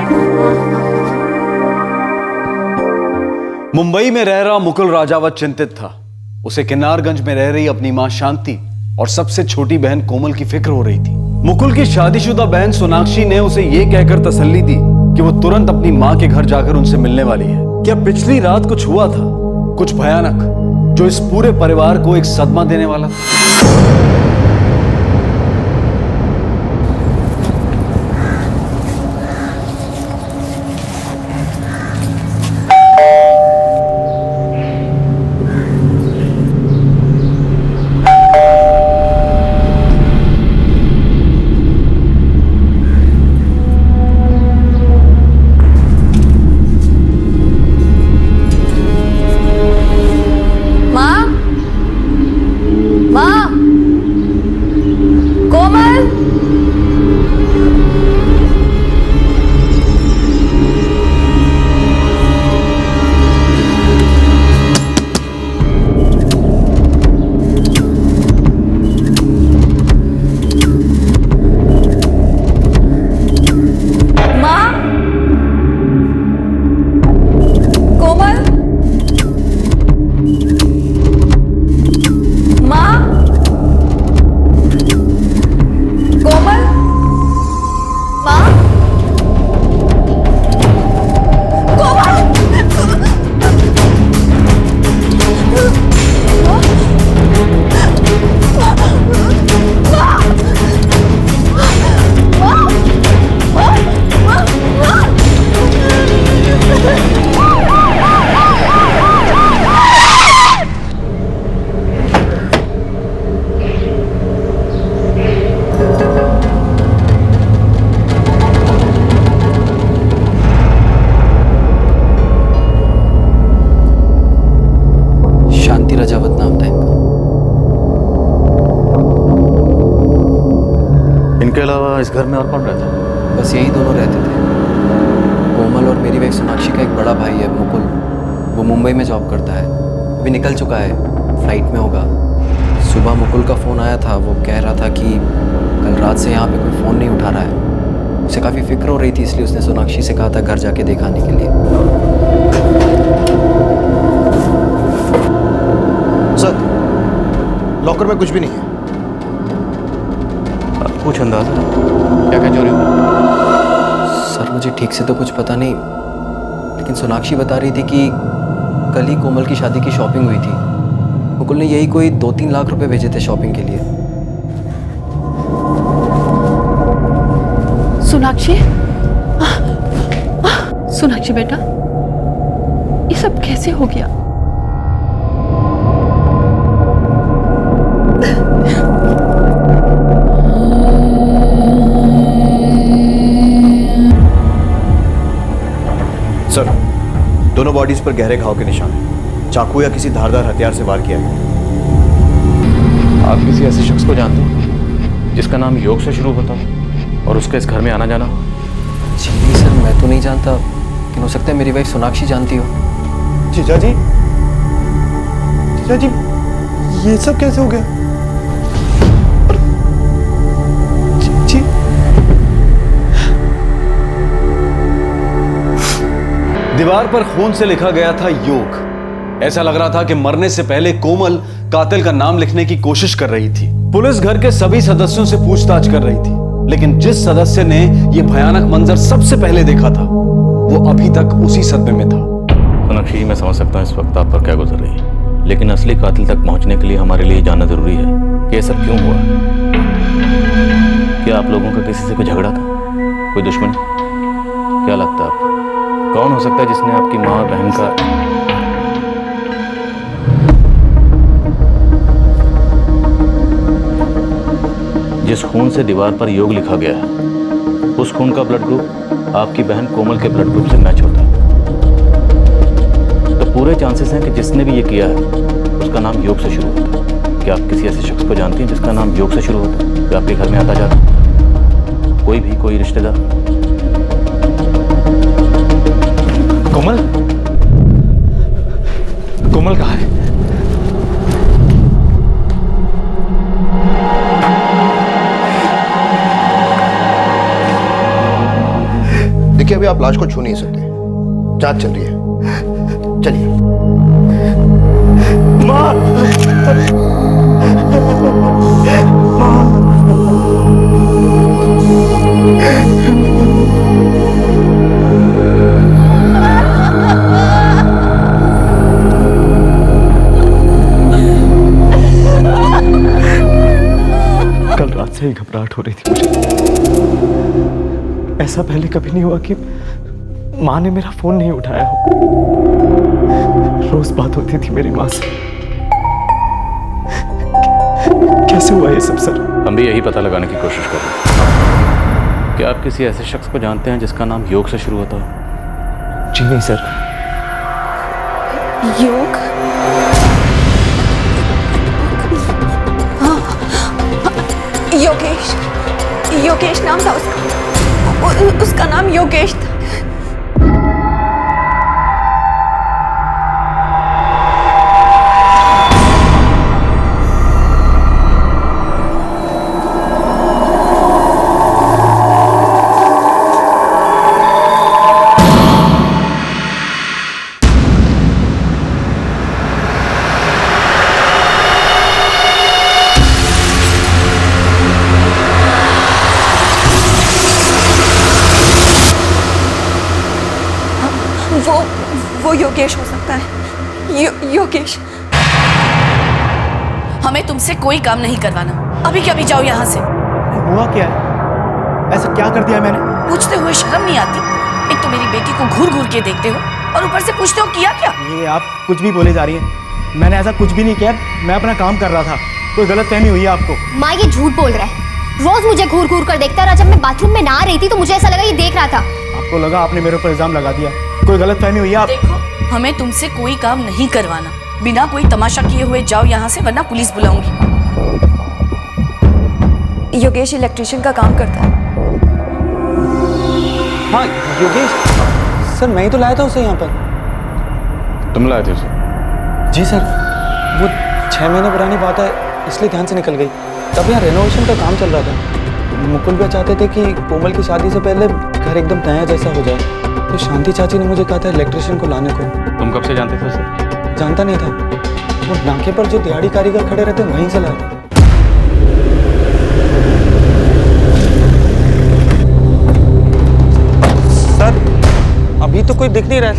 Speaker 4: मुंबई में रह रहा मुकुल राजावत चिंतित था। उसे किन्नारगंज में रह रही अपनी मां शांति और सबसे छोटी बहन कोमल की फिक्र हो रही थी। मुकुल की शादीशुदा बहन सोनाक्षी ने उसे यह कहकर तसल्ली दी कि वो तुरंत अपनी मां के घर जाकर उनसे मिलने वाली है। क्या पिछली रात कुछ हुआ था, कुछ भयानक, जो इस पूरे परिवार को एक सदमा देने वाला था?
Speaker 10: इनके अलावा इस घर में और कौन रहता है?
Speaker 4: बस यही दोनों रहते थे। कोमल और मेरी वाइफ सोनाक्षी का एक बड़ा भाई है मुकुल, वो मुंबई में जॉब करता है, अभी निकल चुका है, फ्लाइट में होगा। सुबह मुकुल का फ़ोन आया था, वो कह रहा था कि कल रात से यहाँ पे कोई फ़ोन नहीं उठा रहा है। उसे काफ़ी फिक्र हो रही थी, इसलिए उसने सोनाक्षी से कहा था घर जाके दिखाने के लिए।
Speaker 10: सर, लॉकर में कुछ भी नहीं है। कुछ अंदाजा क्या क्या चोरी हुआ?
Speaker 4: सर मुझे ठीक से तो कुछ पता नहीं, लेकिन सोनाक्षी बता रही थी कि कल ही कोमल की शादी की शॉपिंग हुई थी। मुकुल ने यही कोई 2-3 लाख रुपए भेजे थे शॉपिंग के लिए।
Speaker 13: सोनाक्षी, सोनाक्षी बेटा, ये सब कैसे हो गया?
Speaker 4: सर, दोनों बॉडीज पर गहरे घाव के निशान हैं। चाकू या किसी धारदार हथियार से वार किया गया।
Speaker 5: आप किसी ऐसे शख्स को जानते हो जिसका नाम योग से शुरू होता हो और उसका इस घर में आना जाना हो?
Speaker 14: जी नहीं सर, मैं तो नहीं जानता, लेकिन हो सकता है मेरी वाइफ सोनाक्षी जानती हो।
Speaker 10: जीजा जी, जीजा जी, ये सब कैसे हो गया? जी,
Speaker 4: दीवार पर खून से लिखा गया था योग। ऐसा लग रहा था कि मरने से पहले कोमल कातिल का नाम लिखने की कोशिश कर रही थी। पुलिस घर के सभी सदस्यों से पूछताछ कर रही थी, लेकिन जिस सदस्य ने यह भयानक मंजर सबसे पहले देखा था वो अभी तक उसी सदमे में था।
Speaker 5: सोनाक्षी, मैं समझ सकता हूँ इस वक्त आप पर क्या गुजर रही है, लेकिन असली कातिल तक पहुंचने के लिए हमारे लिए जानना जरूरी है कि यह सब क्यों हुआ। क्या आप लोगों का किसी से कोई झगड़ा था, कोई दुश्मनी? क्या लगता है आपको कौन हो सकता है जिसने आपकी माँ और बहन का जिस खून से दीवार पर योग लिखा गया है उस खून का ब्लड ग्रुप आपकी बहन कोमल के ब्लड ग्रुप से मैच होता है, तो पूरे चांसेस हैं कि जिसने भी ये किया है उसका नाम योग से शुरू होता है। क्या आप किसी ऐसे शख्स को जानती हैं जिसका नाम योग से शुरू होता है, जो आपके घर में आता जाता? कोई भी, कोई रिश्तेदार?
Speaker 14: कोमल, कोमल कहाँ है?
Speaker 15: देखिए, अभी आप लाश को छू नहीं सकते, जांच चल रही है। चलिए।
Speaker 10: माँ,
Speaker 14: कल रात से ही घबराहट हो रही थी मुझे। ऐसा पहले कभी नहीं हुआ कि माँ ने मेरा फोन नहीं उठाया हो। रोज बात होती थी मेरी माँ से। कैसे हुआ ये सब सर?
Speaker 5: हम भी यही पता लगाने की कोशिश कर रहे हैं। क्या आप किसी ऐसे शख्स को जानते हैं जिसका नाम योग से शुरू होता है?
Speaker 14: जी नहीं सर।
Speaker 8: योग? योगेश, योगेश नाम था उसका, उसका नाम योगेश था। वो योगेश हो सकता है। योगेश।
Speaker 1: हमें तुमसे कोई काम नहीं करवाना, अभी के अभी जाओ यहाँ से।
Speaker 14: हुआ क्या है? ऐसा क्या कर दिया मैंने?
Speaker 1: पूछते हुए शर्म नहीं आती? एक तो मेरी बेटी को घूर घूर के देखते हो और ऊपर से पूछते हो किया क्या?
Speaker 14: ये आप कुछ भी बोले जा रही हैं। मैंने ऐसा कुछ भी नहीं किया, मैं अपना काम कर रहा था। कोई गलतफहमी हुई है आपको?
Speaker 2: माँ ये झूठ बोल रहा है, रोज मुझे घूर घूर कर देखता है और जब मैं बाथरूम में नहा रही थी तो मुझे ऐसा लगा ये देख रहा था।
Speaker 14: आपको लगा आपने मेरे ऊपर इल्जाम लगा दिया? कोई गलतफहमी हुई है आप?
Speaker 1: देखो, हमें तुमसे कोई काम नहीं करवाना। बिना कोई तमाशा किए हुए जाओ यहाँ से, वरना पुलिस बुलाऊंगी।
Speaker 8: योगेश इलेक्ट्रिशियन का काम करता है।
Speaker 14: हाँ योगेश सर, मैं ही तो लाया था उसे यहाँ पर।
Speaker 5: तुम लाए थे उसे?
Speaker 14: जी सर, वो 6 महीने पुरानी बात है, इसलिए ध्यान से निकल गई। तब यहाँ रेनोवेशन का काम चल रहा था। मुकुल भी चाहते थे कि कोमल की शादी से पहले घर एकदम नया जैसा हो जाए, तो शांति चाची ने मुझे कहा था इलेक्ट्रिशियन को लाने को।
Speaker 5: तुम कब से जानते थे उसे?
Speaker 14: जानता नहीं था, वो नाके पर जो दिहाड़ी कारीगर खड़े रहते वहीं से लाया था। सर अभी तो कोई दिख नहीं रहा है,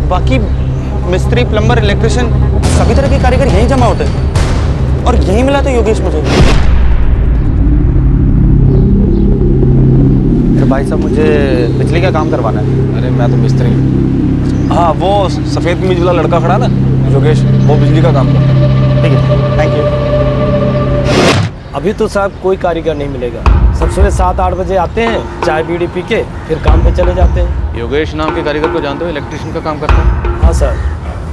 Speaker 14: बाकी मिस्त्री, प्लम्बर, इलेक्ट्रिशियन सभी तरह के कारीगर यहीं जमा होते हैं, और यहीं मिला था योगेश मुझे। अरे भाई साहब मुझे बिजली का काम करवाना है।
Speaker 10: अरे मैं तो मिस्त्री हूँ। हाँ वो सफ़ेद कमीज वाला लड़का खड़ा ना योगेश, वो बिजली का काम करता है।
Speaker 14: ठीक है, थैंक यू।
Speaker 16: अभी तो साहब कोई कारीगर नहीं मिलेगा। सब सुबह 7-8 बजे आते हैं, चाय बीड़ी पी के फिर काम पे चले जाते हैं।
Speaker 5: योगेश नाम के कारीगर को जानते हो? इलेक्ट्रिशियन का काम करता है।
Speaker 16: हाँ सर।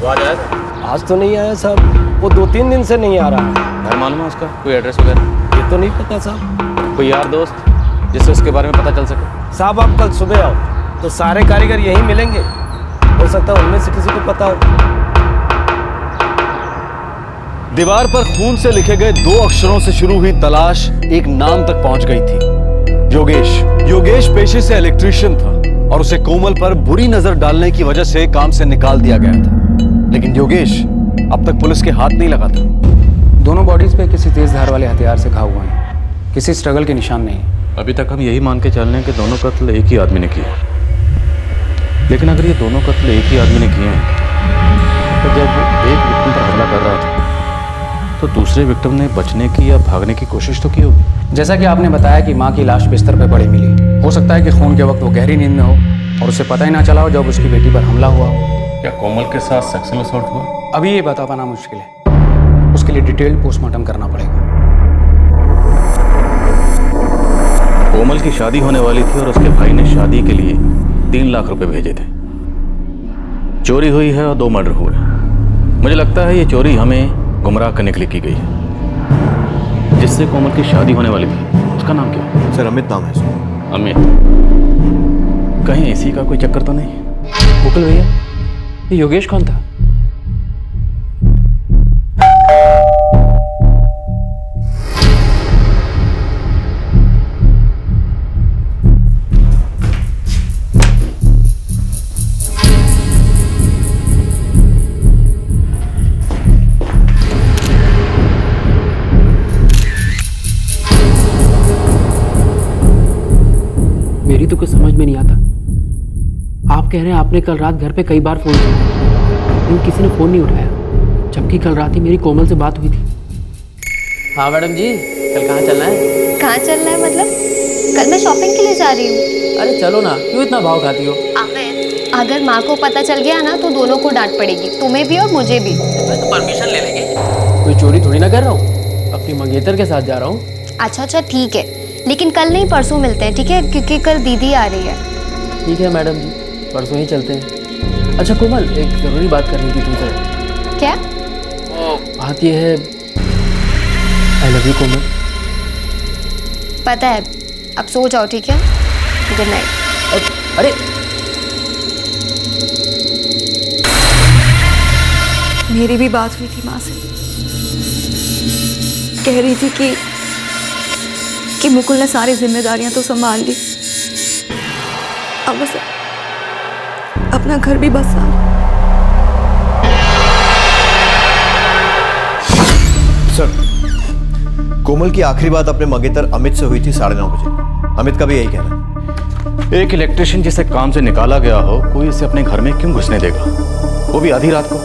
Speaker 5: वो आज आया था?
Speaker 16: आज तो नहीं आया साहब, वो 2-3 दिन से नहीं आ रहा है।
Speaker 5: घर मालूम है उसका? कोई एड्रेस वगैरह?
Speaker 16: ये तो नहीं पता साहब।
Speaker 5: कोई यार दोस्त जिससे उसके बारे में पता चल सके?
Speaker 16: साहब आप कल सुबह आओ तो सारे कारीगर यहीं मिलेंगे, हो सकता है उनमें से किसी को पता हो।
Speaker 4: दीवार पर खून से लिखे गए 2 अक्षरों से शुरू हुई तलाश एक नाम तक पहुंच गई थी, योगेश। योगेश पेशे से इलेक्ट्रिशियन था और उसे कोमल पर बुरी नजर डालने की वजह से काम से निकाल दिया गया था। लेकिन योगेश अब तक पुलिस के हाथ नहीं लगा था।
Speaker 14: दोनों बॉडीज पे किसी तेज धार वाले हथियार से घाव हुए हैं, किसी स्ट्रगल के निशान नहीं।
Speaker 5: अभी तक हम यही मान के चल रहे हैं कि दोनों कत्ल एक ही आदमी ने किए। लेकिन अगर ये दोनों कत्ल एक ही आदमी ने किए हैं तो जब एक विक्टिम पर हमला कर रहा था तो दूसरे विक्टिम ने बचने की या भागने की कोशिश तो की होगी।
Speaker 14: जैसा कि आपने बताया कि माँ की लाश बिस्तर पर पड़ी मिली, हो सकता है कि खून के वक्त वो गहरी नींद में हो और उसे पता ही ना चला हो जब उसकी बेटी पर हमला हुआ हो।
Speaker 5: क्या कोमल के साथ सेक्सुअल असॉल्ट हुआ?
Speaker 14: अभी ये बता पाना मुश्किल है, उसके लिए डिटेल्ड पोस्टमार्टम करना पड़ेगा।
Speaker 5: कोमल की शादी होने वाली थी और उसके भाई ने शादी के लिए 3 लाख रुपए भेजे थे। चोरी हुई है और 2 मर्डर हुए। मुझे लगता है ये चोरी हमें गुमराह करने के लिए की गई है। जिससे कोमल की शादी होने वाली थी उसका नाम क्या है?
Speaker 15: सर अमित नाम है सर।
Speaker 5: अमित? कहीं इसी का कोई चक्कर तो नहीं?
Speaker 14: मुकुल भैया, ये योगेश कौन था? मेरी तो कुछ समझ में नहीं आता। आप कह रहे हैं आपने कल रात घर पे कई बार फोन किया लेकिन किसी ने फोन नहीं उठाया, जबकि कल रात ही मेरी कोमल से बात हुई थी। हाँ मैडम जी, कल कहाँ चलना है?
Speaker 2: कहाँ चलना है मतलब? कल मैं शॉपिंग के लिए जा रही हूँ।
Speaker 14: अरे चलो ना, क्यों इतना भाव खाती हो?
Speaker 2: अगर माँ को पता चल गया ना तो दोनों को डांट पड़ेगी, तुम्हें भी और मुझे भी।
Speaker 14: मैं तो परमिशन ले लेंगे, कोई चोरी थोड़ी ना कर रहा हूँ, अपनी मंगेतर के साथ जा रहा हूँ।
Speaker 2: अच्छा ठीक है, लेकिन कल नहीं परसों मिलते हैं, ठीक है? क्योंकि कल दीदी आ रही है।
Speaker 14: ठीक है मैडम जी, परसों ही चलते हैं। अच्छा कोमल, एक ज़रूरी बात करनी थी तुमसे।
Speaker 2: क्या?
Speaker 14: बात यह है, आई लव यू कोमल।
Speaker 2: पता है, अब सो जाओ, ठीक है? Good night.
Speaker 14: अरे
Speaker 8: मेरी भी बात हुई थी माँ से, कह रही थी कि मुकुल ने सारी जिम्मेदारियां तो संभाल ली, अब बस अपना घर भी बसा।
Speaker 15: सर, कोमल की आखिरी बात अपने मंगेतर अमित से हुई थी 9:30 बजे। अमित का भी यही कहना है।
Speaker 5: एक इलेक्ट्रिशियन जिसे काम से निकाला गया हो, कोई इसे अपने घर में क्यों घुसने देगा, वो भी आधी रात को?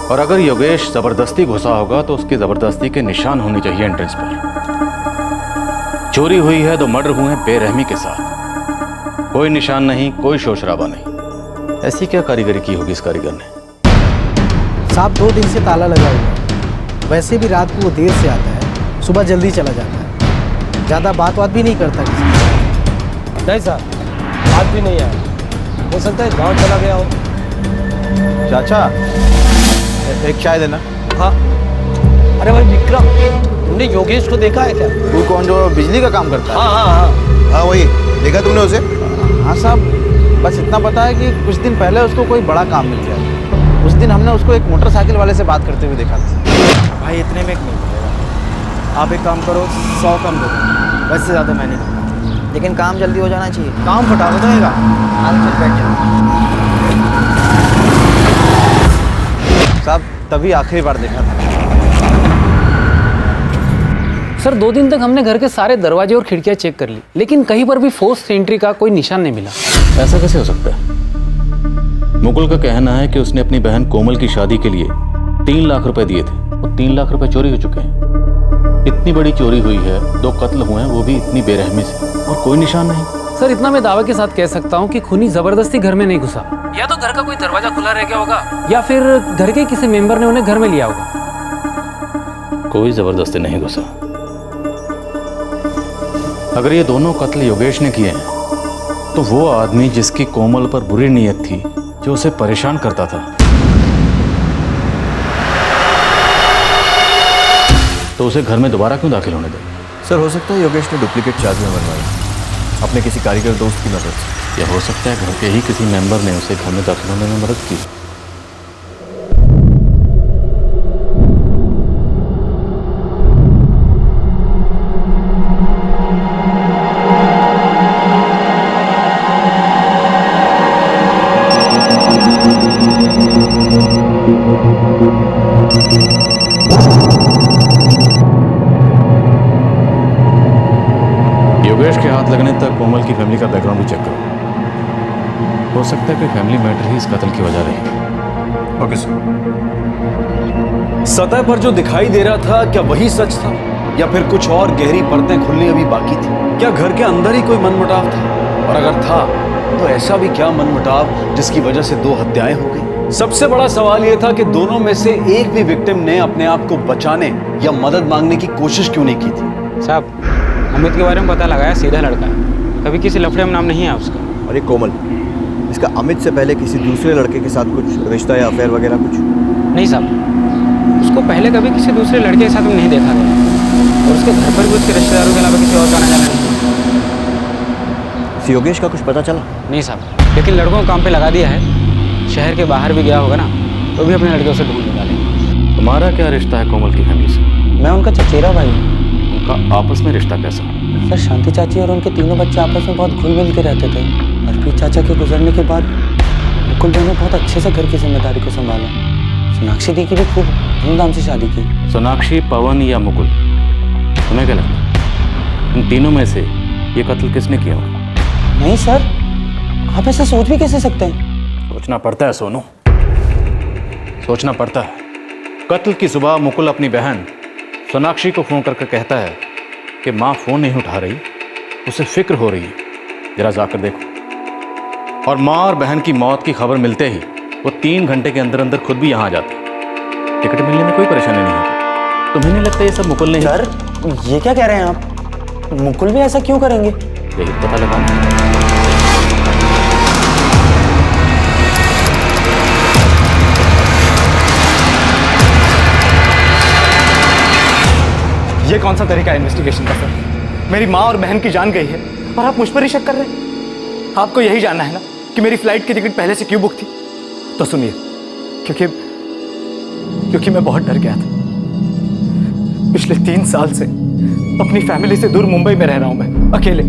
Speaker 5: और अगर योगेश जबरदस्ती घुसा होगा तो उसकी जबरदस्ती के निशान होने चाहिए एंट्रेंस पर। चोरी हुई है तो मर्डर हुए हैं बेरहमी के साथ, कोई निशान नहीं, कोई शोर शराबा नहीं। ऐसी क्या कारीगरी की होगी इस कारीगर ने?
Speaker 16: साहब 2 दिन से ताला लगा हुआ है, वैसे भी रात को वो देर से आता है, सुबह जल्दी चला जाता है, ज़्यादा बात भी नहीं करता किसी से। नहीं साहब, आज भी नहीं आया, हो सकता है गाँव चला गया हो।
Speaker 10: चाचा एक चाय देना।
Speaker 16: हाँ, अरे भाई विक्रम, तुमने योगेश को देखा है क्या?
Speaker 10: वो कौन जो बिजली का काम करता है?
Speaker 15: हाँ वही, देखा तुमने उसे?
Speaker 10: हाँ साहब, बस इतना पता है कि कुछ दिन पहले उसको कोई बड़ा काम मिल गया। उस दिन हमने उसको एक मोटरसाइकिल वाले से बात करते हुए देखा था।
Speaker 16: भाई इतने में नहीं मिलेगा, आप एक काम करो, 100 कम दो, वैसे ज़्यादा मैं नहीं दूंगा।
Speaker 14: लेकिन काम जल्दी हो जाना चाहिए। काम फटा हो जाएगा। चल बैठ जा
Speaker 10: साहब, तभी आखिरी बार देखा था।
Speaker 14: सर 2 दिन तक हमने घर के सारे दरवाजे और खिड़कियां चेक कर ली, लेकिन कहीं पर भी फोर्स एंट्री का कोई निशान नहीं मिला।
Speaker 5: ऐसा कैसे हो सकता है? मुकुल का कहना है कि उसने अपनी बहन कोमल की शादी के लिए 3 लाख रुपए दिए थे और 3 लाख रुपए चोरी हो चुके हैं। इतनी बड़ी चोरी हुई है, 2 कत्ल हुए हैं, वो भी इतनी बेरहमी से, और कोई निशान नहीं।
Speaker 17: सर इतना मैं दावे के साथ कह सकता हूँ कि खूनी जबरदस्ती घर में नहीं घुसा। या तो घर का कोई दरवाजा खुला रह गया होगा या फिर घर के किसी मेंबर ने उन्हें घर में लिया होगा।
Speaker 5: कोई जबरदस्ती नहीं घुसा। अगर ये दोनों कत्ल योगेश ने किए हैं तो वो आदमी जिसकी कोमल पर बुरी नीयत थी, जो उसे परेशान करता था, तो उसे घर में दोबारा क्यों दाखिल होने दे?
Speaker 15: सर हो सकता है योगेश ने डुप्लीकेट चाबियां बनवाई अपने किसी कारीगर दोस्त की मदद से।
Speaker 5: या हो सकता है घर के ही किसी मेंबर ने उसे घर में दाखिल होने में मदद की। योगेश के हाथ लगने तक कोमल की फैमिली का बैकग्राउंड भी चेक करो। हो सकता है कि फैमिली मैटर ही इस कत्ल की वजह रही।
Speaker 4: Okay sir. सतह पर जो दिखाई दे रहा था क्या वही सच था या फिर कुछ और गहरी परतें खुलनी अभी बाकी थी? क्या घर के अंदर ही कोई मनमुटाव था? और अगर था तो ऐसा भी क्या मनमुटाव जिसकी वजह से 2 हत्याएं हो गई? सबसे बड़ा सवाल यह था कि दोनों में से एक भी विक्टिम ने अपने आप को बचाने या मदद मांगने की कोशिश क्यों नहीं की थी?
Speaker 18: साहब अमित के बारे में पता लगाया, सीधा लड़का है, कभी किसी लफड़े में नाम नहीं है उसका।
Speaker 15: और ये कोमल, इसका अमित से पहले किसी दूसरे लड़के के साथ कुछ रिश्ता या अफेयर वगैरह कुछ?
Speaker 18: नहीं साहब, उसको पहले कभी किसी दूसरे लड़के के साथ नहीं देखा गया और उसके घर पर भी उसके रिश्तेदारों के अलावा किसी और का आना जाना नहीं।
Speaker 15: योगेश का कुछ पता चला?
Speaker 18: नहीं साहब, लेकिन लड़कों को काम पे लगा दिया है। शहर के बाहर भी गया होगा ना, तो भी अपने लड़के से ढूंढ निकालेंगे।
Speaker 5: तुम्हारा क्या रिश्ता है कोमल की फैमिली से?
Speaker 14: मैं उनका चचेरा भाई हूँ।
Speaker 5: उनका आपस में रिश्ता कैसा?
Speaker 14: सर शांति चाची और उनके तीनों बच्चे आपस में बहुत घुल मिल के रहते थे। अर्पित चाचा के गुजरने के बाद मुकुल ने बहुत अच्छे से घर की जिम्मेदारी को संभाला। सोनाक्षी दी की भी खूब धूमधाम से शादी की।
Speaker 5: सोनाक्षी, पवन या मुकुल, तुम्हें क्या लगता है इन तीनों में से ये कत्ल किसने किया होगा?
Speaker 14: नहीं सर, आप ऐसा सोच भी कैसे सकते हैं?
Speaker 5: सोचना पड़ता है सोनू, सोचना पड़ता है। कत्ल की सुबह मुकुल अपनी बहन सोनाक्षी को फोन करके कहता है कि माँ फोन नहीं उठा रही, उसे फिक्र हो रही है, जरा जाकर देखो। और माँ और बहन की मौत की खबर मिलते ही वो 3 घंटे के अंदर अंदर खुद भी यहाँ आ जाते हैं। टिकट मिलने में कोई परेशानी नहीं होती। तुम्हें नहीं लगता ये सब मुकुल ने?
Speaker 14: सर ये क्या कह रहे हैं आप? मुकुल भी ऐसा क्यों करेंगे?
Speaker 5: यही पता लगाना।
Speaker 19: ये कौन सा तरीका है इन्वेस्टिगेशन का सर? मेरी माँ और बहन की जान गई है और आप मुझ पर ही शक कर रहे हैं? आपको यही जानना है ना कि मेरी फ्लाइट की टिकट पहले से क्यों बुक थी? तो सुनिए, क्योंकि मैं बहुत डर गया था। पिछले 3 साल से अपनी फैमिली से दूर मुंबई में रह रहा हूं मैं, अकेले।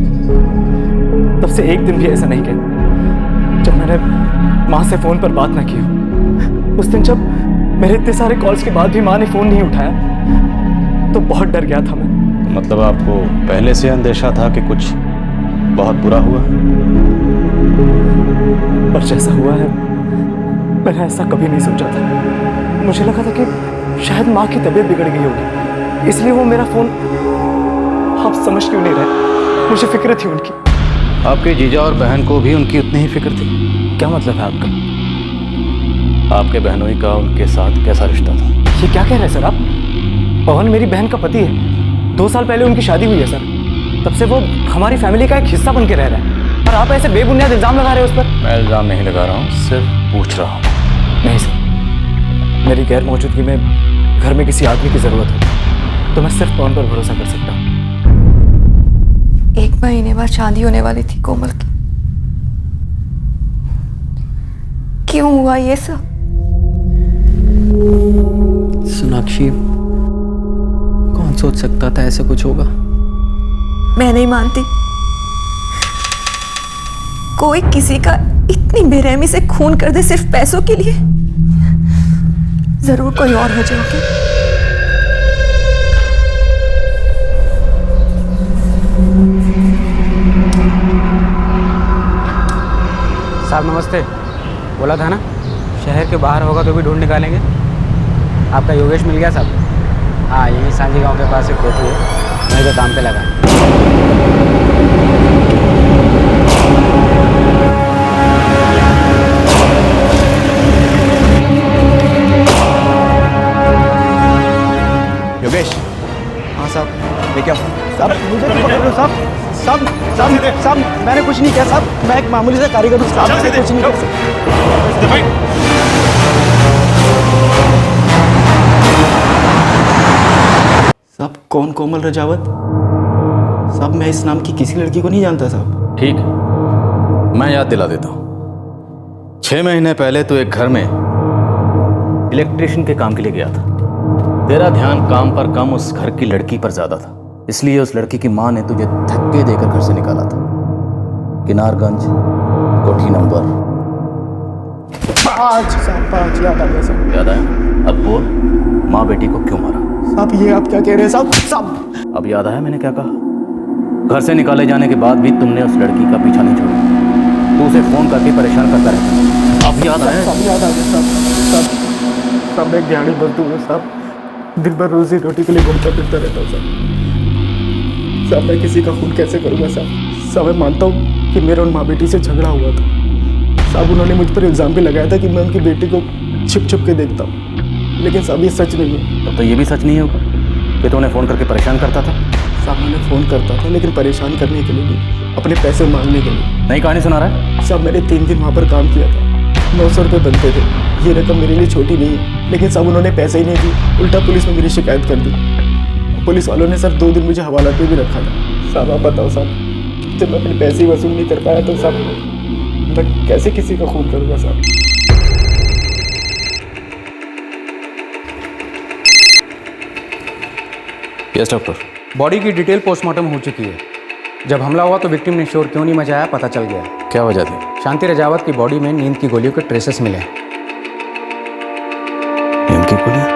Speaker 19: तब से एक दिन भी ऐसा नहीं गया जब मैंने माँ से फोन पर बात ना की हो। उस दिन जब मेरे इतने सारे कॉल्स के बाद भी माँ ने फोन नहीं उठाया तो बहुत डर गया था मैं।
Speaker 5: मतलब आपको पहले से अंदेशा था कि कुछ बहुत बुरा हुआ?
Speaker 19: पर जैसा हुआ है मैंने ऐसा कभी नहीं सोचा था। मुझे लगा था कि शायद माँ की तबीयत बिगड़ गई होगी, इसलिए वो मेरा फोन। आप समझ क्यों नहीं रहे? मुझे फिक्र थी उनकी।
Speaker 5: आपके जीजा और बहन को भी उनकी उतनी ही फिक्र थी?
Speaker 19: क्या मतलब है आपका?
Speaker 5: आपके बहनोई का उनके साथ कैसा रिश्ता था?
Speaker 19: ये क्या कह रहे हैं सर आप? पवन मेरी बहन का पति है। 2 साल पहले उनकी शादी हुई है सर। तब से वो हमारी फैमिली का एक हिस्सा बन के रह रहा है और आप ऐसे बेबुनियाद इल्जाम लगा रहे हो उस पर।
Speaker 5: मैं इल्जाम नहीं लगा रहा हूँ, सिर्फ पूछ रहा हूँ।
Speaker 19: नहीं सर, मेरी गैर मौजूदगी में घर में किसी आदमी की जरूरत हो तो मैं सिर्फ पवन पर भरोसा कर सकता हूँ।
Speaker 8: 1 महीने बाद शादी होने वाली थी कोमल की। क्यों हुआ ये सब?
Speaker 14: सोनाक्षी, कौन सोच सकता था ऐसे कुछ होगा?
Speaker 8: मैं नहीं मानती। कोई किसी का इतनी बेरहमी से खून कर दे सिर्फ पैसों के लिए? जरूर कोई और वजह होगी।
Speaker 18: साहब नमस्ते। बोला था ना शहर के बाहर होगा तो भी ढूंढ निकालेंगे। आपका योगेश मिल गया साहब? हाँ, यही सांझी गांव के पास एक कोठी है, वहीं पे काम पे लगा।
Speaker 15: योगेश।
Speaker 16: हाँ साहब लेके आओ। साहब मुझे नहीं पकड़ लो साहब। साहब साहब साहब मैंने कुछ नहीं किया साहब, मैं एक मामूली सा कारीगर हूँ साहब, मैंने कुछ नहीं किया। साहब कौन कोमल रजावत? साहब मैं इस नाम की किसी लड़की को नहीं जानता साहब।
Speaker 5: ठीक है, मैं याद दिला देता हूँ। 6 महीने पहले तो एक घर में इलेक्ट्रिशियन के काम के लिए गया था। तेरा ध्यान काम पर कम उस घर की लड़की पर ज्यादा था, इसलिए उस लड़की की माँ ने तुझे धक्के देकर घर से निकाला था। किनारगंज, कोठी नंबर
Speaker 16: 5 साहब, 5 याद आ गया साहब।
Speaker 5: याद आया? अब बोल, माँ बेटी को क्यों मारा?
Speaker 16: साहब ये आप क्या कह रहे हैं साहब? साहब
Speaker 5: अब याद आया मैंने क्या कहा? घर से निकाले जाने के बाद भी तुमने उस लड़की का पीछा नहीं छोड़ा। तू उसे फोन करके परेशान करता रहता। अब याद आया?
Speaker 16: सब याद आ गया साहब। साहब मैं दिहाड़ी मजदूर हूँ साहब, दिन भर रोजी रोटी के लिए घूमता फिरता रहता हूँ साहब। साहब मैं किसी का खून कैसे करूँगा साहब? साहब मैं मानता हूँ कि मेरा उन माँ बेटी से झगड़ा हुआ था साहब। उन्होंने मुझ पर इल्ज़ाम भी लगाया था कि मैं उनकी बेटी को छिप छिप के देखता हूँ, लेकिन साहब ये सच नहीं है।
Speaker 5: तो ये भी सच नहीं होगा कि तू उन्हें फ़ोन करके परेशान करता था?
Speaker 16: साहब मैंने फ़ोन करता था, लेकिन परेशान करने के लिए नहीं, अपने पैसे मांगने के लिए।
Speaker 5: नई कहानी सुना रहा है?
Speaker 16: साहब मैंने 3 दिन वहाँ पर काम किया था, 900 रुपये बनते थे। ये रकम मेरे लिए छोटी नहीं है, लेकिन साहब उन्होंने पैसे ही नहीं दी, उल्टा पुलिस में मेरी शिकायत कर दी। पुलिस वालों ने सर 2 दिन मुझे हवालात पे भी रखा था। साहब आप बताओ साहब, जब मैं अपने पैसे वसूल नहीं कर पाया तो साहब मैं कैसे किसी का खून करूँगा साहब?
Speaker 5: Yes doctor.
Speaker 18: बॉडी की डिटेल पोस्टमार्टम हो चुकी है। जब हमला हुआ तो विक्टिम ने शोर क्यों नहीं मचाया पता चल गया।
Speaker 5: क्या वजह थी?
Speaker 18: शांति रजावत की बॉडी में नींद की गोलियों के ट्रेसेस मिले।
Speaker 5: नींद की गोलियां?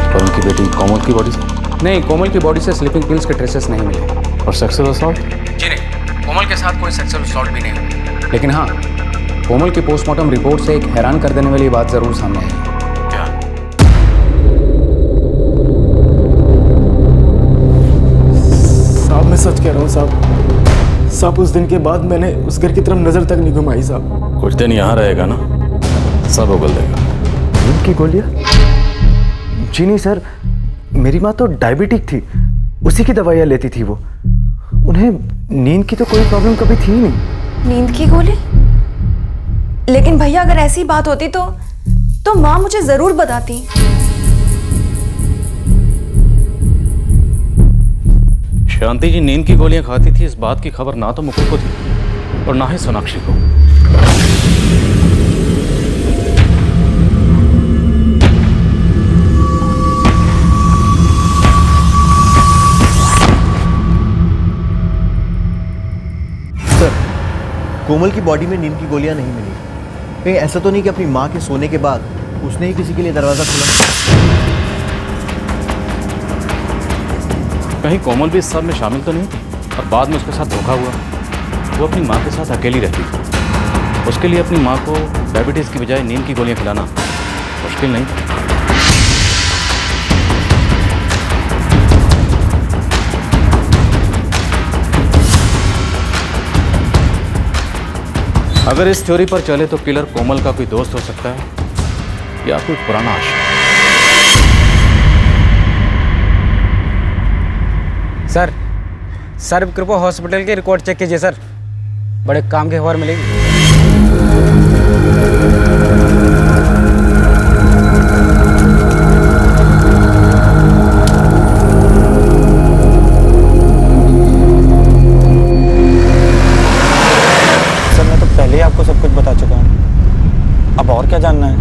Speaker 5: और उनकी बेटी कोमल की बॉडी से?
Speaker 18: नहीं, कोमल की बॉडी से स्लीपिंग पिल्स के ट्रेसेस नहीं मिले।
Speaker 5: और सेक्सुअल असॉल्ट?
Speaker 18: जी नहीं, कोमल के साथ कोई सेक्सुअल असॉल्ट भी नहीं हुआ। लेकिन हाँ, कोमल की पोस्टमार्टम रिपोर्ट से एक हैरान कर देने वाली बात जरूर सामने आई है।
Speaker 16: साहब मैं सच कह रहा हूँ साहब। साहब उस दिन के बाद मैंने उस घर की तरफ नजर तक नहीं घुमाई साहब।
Speaker 5: कुछ दिन यहाँ रहेगा ना, सब उगल देगा।
Speaker 19: नींद की गोलियां? जी नहीं सर, मेरी माँ तो डायबिटिक थी, उसी की दवाइयाँ लेती थी वो। उन्हें नींद की तो कोई प्रॉब्लम कभी थी ही नहीं।
Speaker 8: नींद की गोली? लेकिन भैया अगर ऐसी बात होती तो माँ मुझे जरूर बताती।
Speaker 5: शांति जी नींद की गोलियां खाती थी, इस बात की खबर ना तो मुकुल को थी और ना ही सोनाक्षी को।
Speaker 15: सर, कोमल की बॉडी में नींद की गोलियां नहीं मिली। कहीं ऐसा तो नहीं कि अपनी माँ के सोने के बाद उसने ही किसी के लिए दरवाजा खोला?
Speaker 5: कहीं कोमल भी इस सब में शामिल तो नहीं थी और बाद में उसके साथ धोखा हुआ? वो अपनी माँ के साथ अकेली रहती थी, उसके लिए अपनी माँ को डायबिटीज़ की बजाय नींद की गोलियां खिलाना मुश्किल नहीं था। अगर इस थ्योरी पर चले तो किलर कोमल का कोई दोस्त हो सकता है या कोई पुराना आशिक।
Speaker 18: सर कृपया हॉस्पिटल की रिकॉर्ड चेक कीजिए सर, बड़े काम की खबर मिलेगी।
Speaker 16: सर मैं तो पहले ही आपको सब कुछ बता चुका हूँ, अब और क्या जानना है?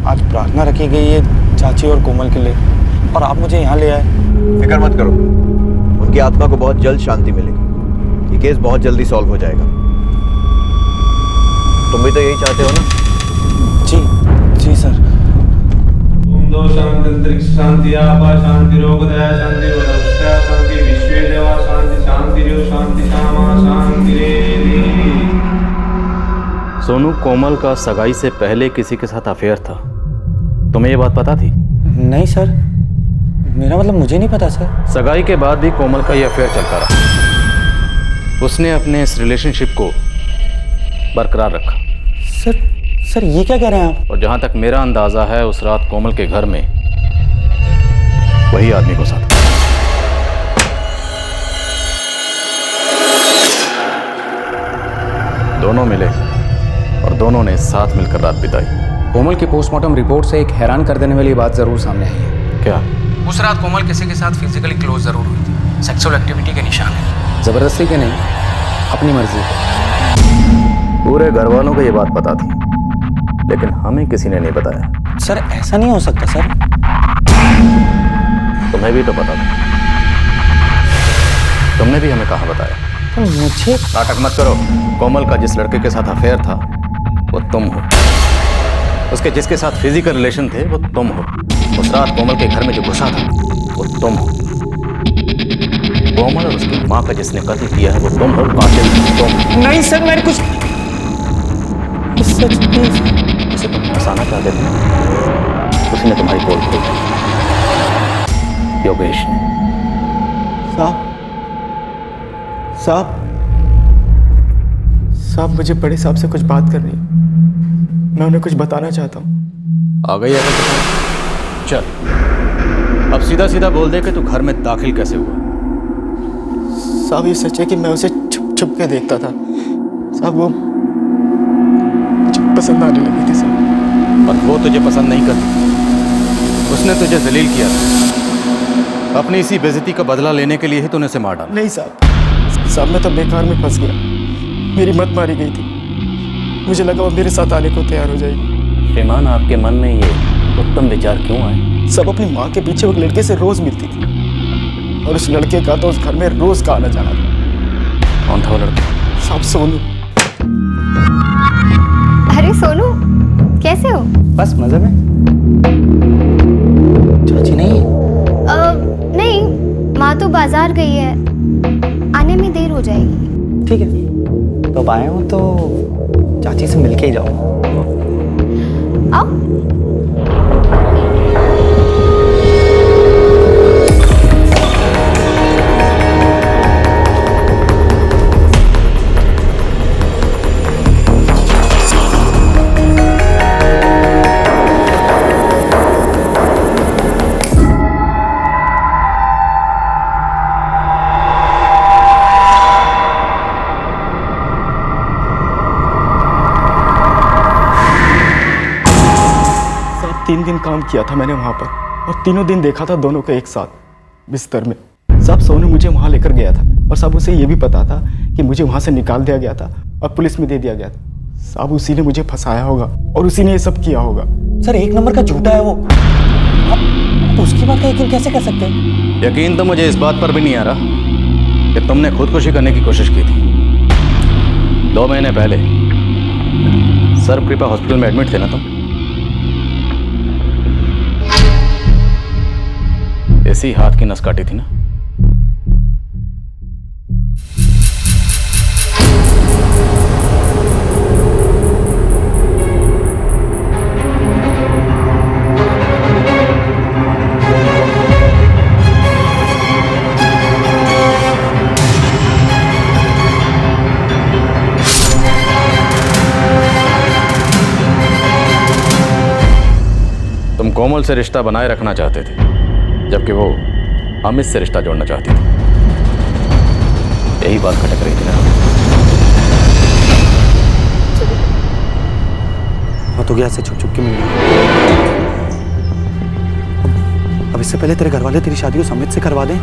Speaker 16: आज प्रार्थना रखी गई है चाची और कोमल के लिए, और आप मुझे यहाँ ले आए।
Speaker 15: फिक्र मत करो, उनकी आत्मा को बहुत जल्द शांति मिलेगी। ये केस बहुत जल्दी सॉल्व हो जाएगा। तुम भी तो यही चाहते हो ना?
Speaker 16: जी सर।
Speaker 20: ओम दो शांति अंतरिक्ष शांति आपा शांति रोग दया शांति वरस्या शांति विश्वे देवा शांति शांति जो शांति श्यामा शांति रे।
Speaker 5: सोनू, कोमल का सगाई से पहले किसी के साथ अफेयर था, तुम्हें ये बात पता थी?
Speaker 16: नहीं सर, मेरा मतलब मुझे नहीं पता सर।
Speaker 5: सगाई के बाद भी कोमल का ये अफेयर चलता रहा। उसने अपने इस रिलेशनशिप को बरकरार रखा।
Speaker 14: सर ये क्या कह रहे हैं आप?
Speaker 5: और जहां तक मेरा अंदाजा है, उस रात कोमल के घर में वही आदमी घुसा था। दोनों मिले और दोनों ने साथ मिलकर रात बिताई।
Speaker 17: कोमल की पोस्टमार्टम रिपोर्ट से एक हैरान कर देने वाली बात जरूर सामने आई है।
Speaker 5: क्या?
Speaker 17: उस रात कोमल किसी के साथ फिजिकली क्लोज जरूर हुई थी। सेक्सुअल एक्टिविटी के निशान है, जबरदस्ती के नहीं, अपनी मर्जी के।
Speaker 5: पूरे घर वालों को ये बात पता थी, लेकिन हमें किसी ने नहीं बताया।
Speaker 14: सर ऐसा नहीं हो सकता सर।
Speaker 5: तुम्हें भी तो पता था, तुमने भी हमें कहाँ बताया?
Speaker 14: मुझे
Speaker 5: नाटक मत करो। कोमल का जिस लड़के के साथ अफेयर था वो तुम हो, उसके जिसके साथ फिजिकल रिलेशन थे वो तुम हो, उस रात कोमल के घर में जो घुसा था वो तुम हो, कोमल और उसकी माँ का जिसने कत्ल किया है वो तुम हो, कातिल तुम।
Speaker 14: नहीं सर, मैंने कुछ सच नहीं।
Speaker 5: जिसे तुम फंसाना चाहते थे उसी ने तुम्हारी पोल खोली, योगेश ने।
Speaker 19: साहब मुझे बड़े साहब से कुछ बात करनी है, मैं उन्हें कुछ बताना चाहता हूँ।
Speaker 5: आ गई है तो चल, अब सीधा सीधा बोल दे कि तू घर में दाखिल कैसे हुआ।
Speaker 19: साहब ये सच है कि मैं उसे छुप छुप के देखता था साहब, वो मुझे पसंद आने लगी थी साहब।
Speaker 5: और वो तुझे पसंद नहीं करती, उसने तुझे जलील किया था। अपनी इसी बेइज्जती का बदला लेने के लिए ही तूने उसे मार डाला।
Speaker 19: नहीं साहब, मैं तो बेकार में फंस गया, मेरी मत मारी गई थी, मुझे लगा वो मेरे साथ आने को तैयार हो जाएगी।
Speaker 7: श्रीमान आपके मन में ये उत्तम विचार क्यों आए?
Speaker 19: सब अपनी माँ के पीछे एक लड़के से रोज मिलती थी और उस लड़के का तो उस घर में रोज का आना जाना था।
Speaker 5: कौन था वो लड़का?
Speaker 19: साहब सोनू।
Speaker 2: अरे सोनू, कैसे हो?
Speaker 14: बस मजे में। चाची नहीं?
Speaker 2: नहीं, माँ तो बाजार गई है, आने में देर हो जाएगी।
Speaker 14: ठीक है, तो अब आए हो तो चाची से मिलके ही जाओ।
Speaker 2: आओ।
Speaker 19: साहब 3 दिन काम किया था मैंने वहाँ पर और तीनों दिन देखा था दोनों को एक साथ बिस्तर में। साहब सोनू मुझे वहाँ लेकर गया था और साहब उसे ये भी पता था कि मुझे वहाँ से निकाल दिया गया था और पुलिस में दे दिया गया था। साहब उसी ने मुझे फंसाया होगा और उसी ने ये सब किया होगा।
Speaker 14: सर 1 नंबर का झूठा है वो, आप उसकी बात का यकीन कैसे कर सकते हैं?
Speaker 5: यकीन तो मुझे इस बात पर भी नहीं आ रहा कि तुमने खुदकुशी करने की कोशिश की थी। 2 महीने पहले सर्वकृपा हॉस्पिटल में एडमिट थे ना तुम? इसी हाथ की नस काटी थी ना? तुम कोमल से रिश्ता बनाए रखना चाहते थे, जबकि वो अमित से रिश्ता जोड़ना चाहती थी। यही बात खटक रही थी ना?
Speaker 14: मैं तो गया से छुप छुप के मिल गया। अब इससे पहले तेरे घर वाले तेरी शादी को अमित से करवा दें,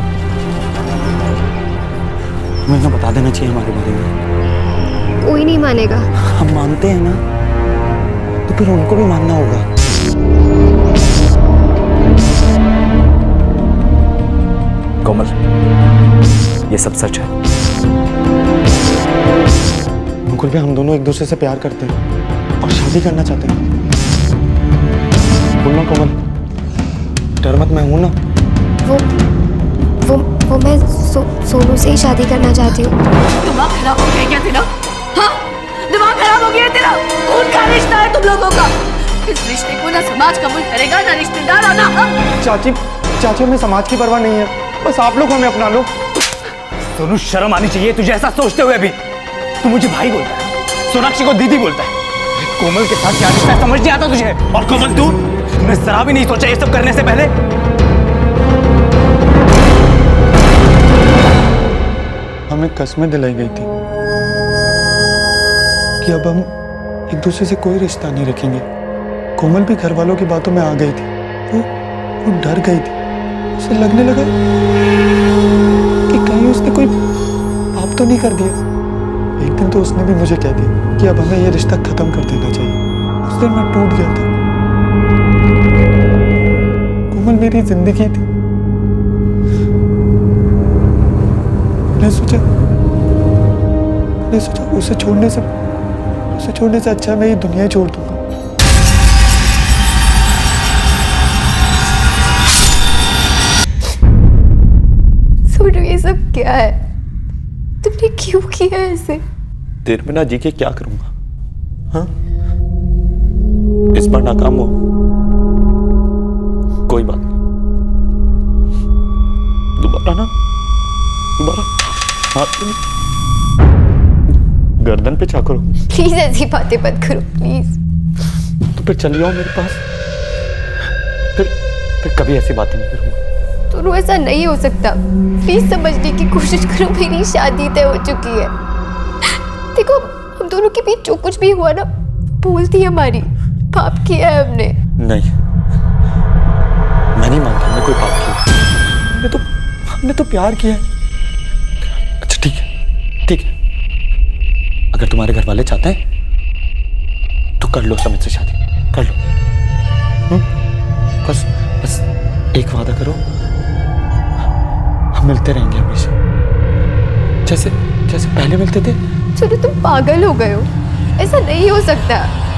Speaker 14: तुम्हें ना बता देना चाहिए हमारे बारे में।
Speaker 2: कोई नहीं मानेगा।
Speaker 14: हम मानते हैं ना, तो फिर उनको भी मानना होगा।
Speaker 19: कोमल, ये सब सच है। मुकुल भी हम दोनों एक दूसरे से प्यार करते हैं और शादी करना चाहते हैं। बोल ना कोमल, डर मत, मैं हूं ना।
Speaker 2: वो मैं सोनू से ही शादी करना चाहती हूँ।
Speaker 1: दिमाग खराब हो गया क्या तेरा? हाँ, दिमाग खराब हो गया तेरा? खून का रिश्ता है तुम लोगों का। इस रिश्ते को ना समाज कबूल करेगा ना रिश्तेदार आना।
Speaker 19: चाची, हमें समाज की परवाह नहीं है, बस आप लोग हमें अपना लो। सोनू शर्म आनी चाहिए तुझे ऐसा सोचते हुए भी। तू मुझे भाई बोलता है, सोनाक्षी को दीदी बोलता है। कोमल के साथ क्या रिश्ता है समझ नहीं आता तुझे। और कोमल तूने जरा भी नहीं सोचा ये सब करने से पहले?
Speaker 14: हमें कस्में दिलाई गई थी कि अब हम एक दूसरे से कोई रिश्ता नहीं रखेंगे। कोमल भी घर वालों की बातों में आ गई थी। वो डर गई थी। उसे लगने लगा कि कहीं उसने कोई पाप तो नहीं कर दिया। एक दिन तो उसने भी मुझे कह दिया कि अब हमें ये रिश्ता खत्म कर देना चाहिए। उस दिन मैं टूट गया था। कोमल मेरी जिंदगी थी। मैंने सोचा उसे छोड़ने से अच्छा मैं ये दुनिया ही छोड़ दूंगा।
Speaker 21: सोनू, ये सब क्या है? तुमने क्यों किया ऐसे?
Speaker 11: तेरे बिना जी के क्या करूंगा? हाँ, इस बार नाकाम हो, कोई बात नहीं, दोबारा हाथ गर्दन पे चाकू रहो।
Speaker 21: प्लीज ऐसी बातें मत करो प्लीज।
Speaker 11: तो फिर चल जाओ मेरे पास, फिर कभी ऐसी बातें नहीं करूंगा।
Speaker 21: तो ऐसा नहीं हो सकता। प्लीज समझने की कोशिश करो, मेरी शादी तय हो चुकी है। देखो, हम दोनों के बीच जो कुछ भी हुआ ना, भूल थी हमारी। पाप किया है हमने।
Speaker 11: नहीं, मैं नहीं मानता हमने कोई पाप किया। हमने तो प्यार किया है। अच्छा ठीक है, अगर तुम्हारे घर वाले चाहते हैं तो कर लो समित से शादी, कर लो। बस एक वादा करो, हम मिलते रहेंगे हमेशा, जैसे पहले मिलते थे।
Speaker 21: चलो, तुम पागल हो गए हो। ऐसा नहीं हो सकता।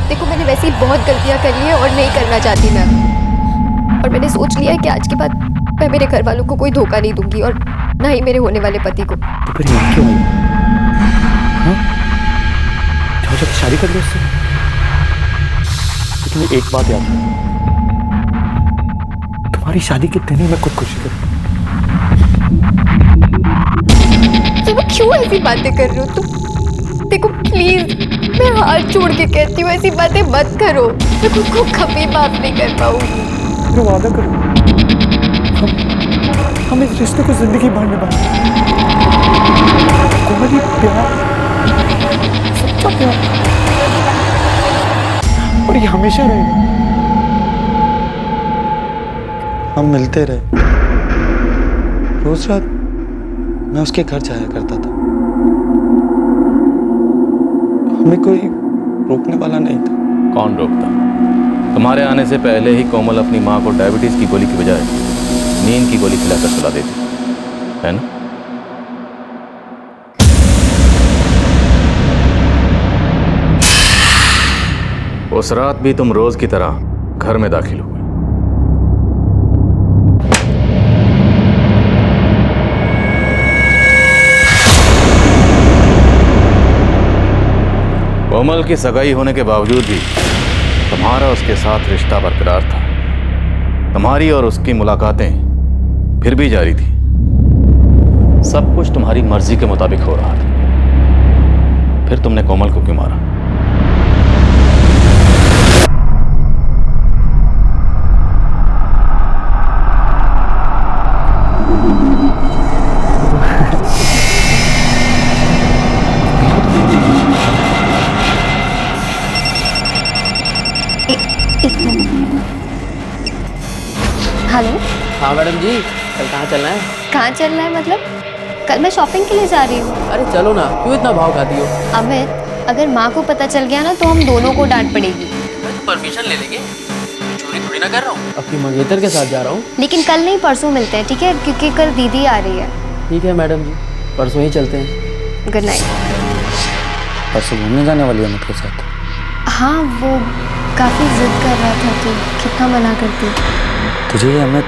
Speaker 21: देखो, मैंने वैसे ही बहुत गलतियां कर ली है और नहीं करना चाहती मैं। और मैंने सोच लिया है कि आज के बाद मैं मेरे घर वालों को कोई धोखा नहीं दूंगी और ना ही मेरे होने वाले पति को।
Speaker 11: तो फिर यहाँ क्यों आई? जब शादी कर लो उससे। तुम्हें एक बात याद है, तुम्हारी शादी के दिन ही मैं खुदकुशी करूँ।
Speaker 21: तुम क्यों ऐसी बातें कर रहे हो? तुम देखो प्लीज, मैं हाथ जोड़ के कहती हूँ, ऐसी बातें मत करो। मैं खुद को कभी माफ नहीं कर पाऊंगी।
Speaker 14: तो वादा करो, हम इस रिश्ते को जिंदगी भर निभाएंगे। कोमल, ये प्यार, सच्चा प्यार, और ये हमेशा रहेगा। हम मिलते रहे। रोज रात मैं उसके घर जाया करता था। हमें कोई रोकने वाला नहीं था।
Speaker 5: कौन रोकता? तुम्हारे आने से पहले ही कोमल अपनी माँ को डायबिटीज की गोली की बजाय नींद की गोली खिलाकर सुला देती है ना? उस रात भी तुम रोज की तरह घर में दाखिल हुए। कोमल की सगाई होने के बावजूद भी तुम्हारा उसके साथ रिश्ता बरकरार था। तुम्हारी और उसकी मुलाकातें फिर भी जारी थी। सब कुछ तुम्हारी मर्जी के मुताबिक हो रहा था। फिर तुमने कोमल को क्यों मारा?
Speaker 21: हेलो।
Speaker 22: हाँ मैडम जी, कल कहाँ चलना है?
Speaker 21: कहाँ चलना है मतलब? कल मैं शॉपिंग के लिए जा रही हूँ।
Speaker 22: अरे चलो ना, क्यों इतना भाव खाती हो?
Speaker 21: अमित, अगर माँ को पता चल गया ना तो हम दोनों को डांट पड़ेगी।
Speaker 22: मैं तो परमिशन ले लेंगे, चोरी थोड़ी ना कर रहा हूँ। अपनी मंगेतर के साथ जा रहा हूँ।
Speaker 21: लेकिन कल नहीं, परसों मिलते हैं, ठीक है? क्योंकि कल दीदी आ रही है।
Speaker 22: ठीक है मैडम जी, परसों ही चलते हैं।
Speaker 21: Good night.
Speaker 14: परसों घूमने जाने वाली है अमित के साथ?
Speaker 21: हाँ, वो काफ़ी जिद कर रहा था तो कितना मना करती।
Speaker 14: तुझे ये अमित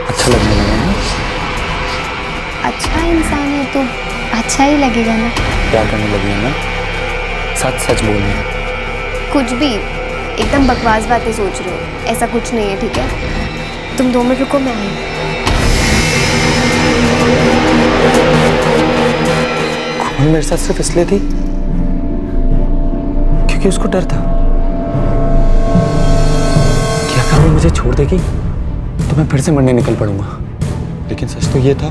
Speaker 14: अच्छा लगने लगा ना?
Speaker 21: अच्छा इंसान है तो अच्छा ही लगेगा ना।
Speaker 14: क्या करने लगी है ना? सच सच बोलना।
Speaker 21: कुछ भी, एकदम बकवास बातें सोच रहे हो। ऐसा कुछ नहीं है, ठीक है? तुम 2 मिनट रुको, मैं आई।
Speaker 14: कोमल मेरे साथ सिर्फ इसलिए थी क्योंकि उसको डर था कि अगर वो मुझे छोड़ देगी तो मैं फिर से मरने निकल पड़ूंगा। लेकिन सच तो ये था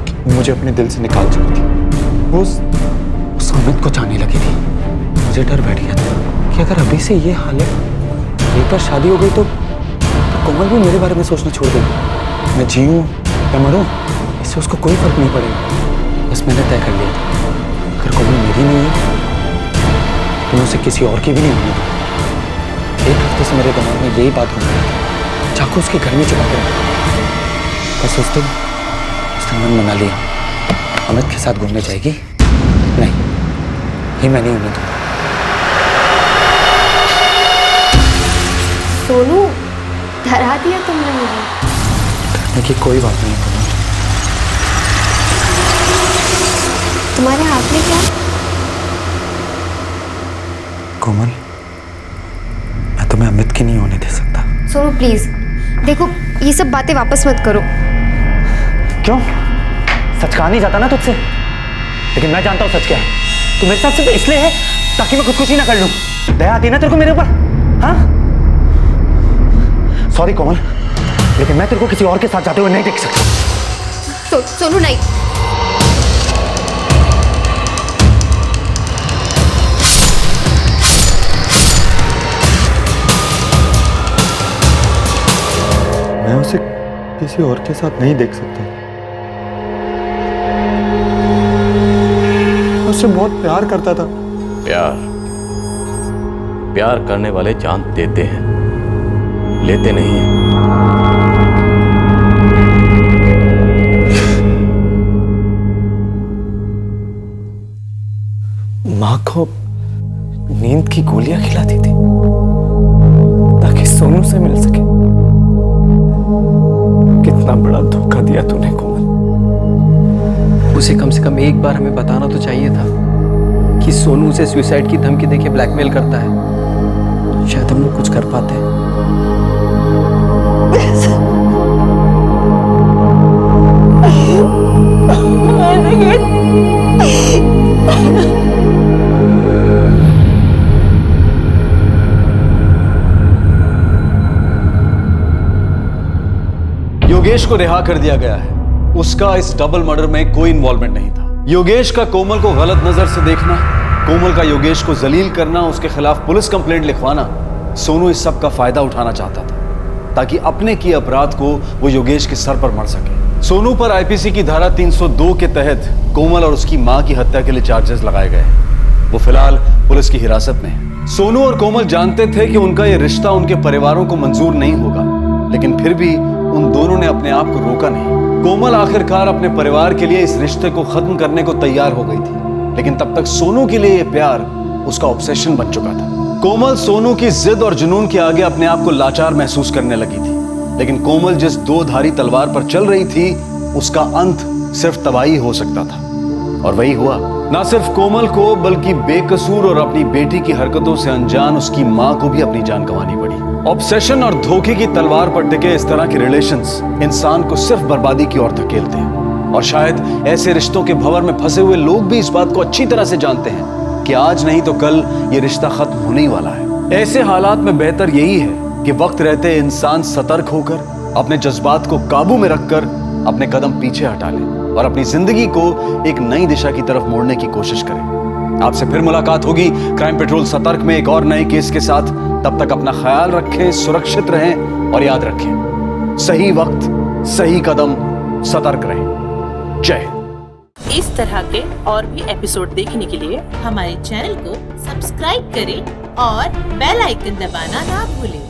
Speaker 14: कि मुझे अपने दिल से निकाल चुकी थी। वो उस अमित को चाहने लगी थी। मुझे डर बैठ गया था कि अगर अभी से ये हालत, एक बार शादी हो गई तो कोमल भी मेरे बारे में सोचना छोड़ देगी। मैं जीऊं या मरूं इससे उसको कोई फर्क नहीं पड़ेगा। बस मैंने तय कर लिया था, अगर कोमल मेरी नहीं है तो मैं उसे किसी और की भी नहीं होने दूंगा। एक हफ्ते से मेरे दिमाग में यही बात हो रही थी, चाकू उसके घर में चुरा कर बस उस दिन मन बना लिया, अमित के साथ घूमने जाएगी। नहीं, ये मैं नहीं होने दूंगा।
Speaker 21: सोनू, डरा दिया तुमने मुझे।
Speaker 14: डरने की कोई बात नहीं कोमल।
Speaker 21: तुम्हारे हाथ में क्या?
Speaker 14: कोमल, मैं तुम्हें अमित की नहीं होने दे सकता।
Speaker 21: सोनू प्लीज, देखो ये सब बातें वापस मत करो।
Speaker 14: क्यों? सच कहा नहीं जाता ना तुझसे, लेकिन मैं जानता हूँ सच क्या है। तू मेरे साथ सिर्फ इसलिए है ताकि मैं खुदकुशी ना कर लूं। दया आती ना तेरे को मेरे ऊपर? हाँ? सॉरी कोमल, लेकिन मैं तेरे को किसी और के साथ जाते हुए नहीं देख सकता।
Speaker 21: सोनू नहीं।
Speaker 14: मैं उसे किसी और के साथ नहीं देख सकता। उससे बहुत प्यार करता था।
Speaker 11: प्यार करने वाले जान देते हैं, लेते नहीं हैं।
Speaker 14: माँ को नींद की गोलियां खिलाती थी ताकि सोनू से मिल सके। कितना बड़ा धोखा दिया तूने कोमल।
Speaker 16: उसे कम से कम एक बार हमें बताना तो चाहिए था कि सोनू उसे सुसाइड की धमकी देके ब्लैकमेल करता है। शायद हम लोग कुछ कर पाते हैं।
Speaker 4: योगेश को रिहा कर दिया गया है। उसका इस डबल मर्डर में कोई इन्वॉल्वमेंट नहीं था। योगेश का कोमल को गलत नजर से देखना, कोमल का योगेश को जलील करना, उसके खिलाफ पुलिस कंप्लेंट लिखवाना, सोनू इस सब का फायदा उठाना चाहता था ताकि अपने किए अपराध को वो योगेश के सर पर मर सके। सोनू पर आईपीसी की धारा 302 के तहत कोमल और उसकी मां की हत्या के लिए चार्जेस लगाए गए। वो फिलहाल पुलिस की हिरासत में है। सोनू और कोमल जानते थे कि उनका यह रिश्ता उनके परिवारों को मंजूर नहीं होगा, लेकिन फिर भी उन दोनों ने अपने आप को रोका नहीं। कोमल आखिरकार अपने परिवार के लिए इस रिश्ते को खत्म करने को तैयार हो गई थी, लेकिन तब तक सोनू के लिए यह प्यार उसका ऑब्सेशन बन चुका था। कोमल सोनू की जिद और जुनून के आगे अपने आप को लाचार महसूस करने लगी थी, लेकिन कोमल जिस दो धारी तलवार पर चल रही थी उसका अंत सिर्फ तबाही हो सकता था, और वही हुआ। ना सिर्फ कोमल को बल्कि बेकसूर और अपनी बेटी की हरकतों से अनजान उसकी मां को भी अपनी जान गंवानी पड़ी। ऑब्सेशन और धोखे की तलवार पर टिके इस तरह के रिलेशंस इंसान को सिर्फ बर्बादी की ओर धकेलते हैं, और शायद ऐसे रिश्तों के भंवर में फंसे हुए लोग भी इस बात को अच्छी तरह से जानते हैं कि आज नहीं तो कल ये रिश्ता खत्म होने ही वाला है। ऐसे हालात में बेहतर यही है कि वक्त रहते इंसान सतर्क होकर अपने जज्बात को काबू में रखकर अपने कदम पीछे हटा ले और अपनी जिंदगी को एक नई दिशा की तरफ मोड़ने की कोशिश करें। आपसे फिर मुलाकात होगी क्राइम पेट्रोल सतर्क में एक और नए केस के साथ। तब तक अपना ख्याल रखें, सुरक्षित रहें और याद रखें, सही वक्त सही कदम, सतर्क रहें। जय हिंद।
Speaker 6: इस तरह के और भी एपिसोड देखने के लिए हमारे चैनल को सब्सक्राइब करें और बेल आइकन दबाना ना भूलें।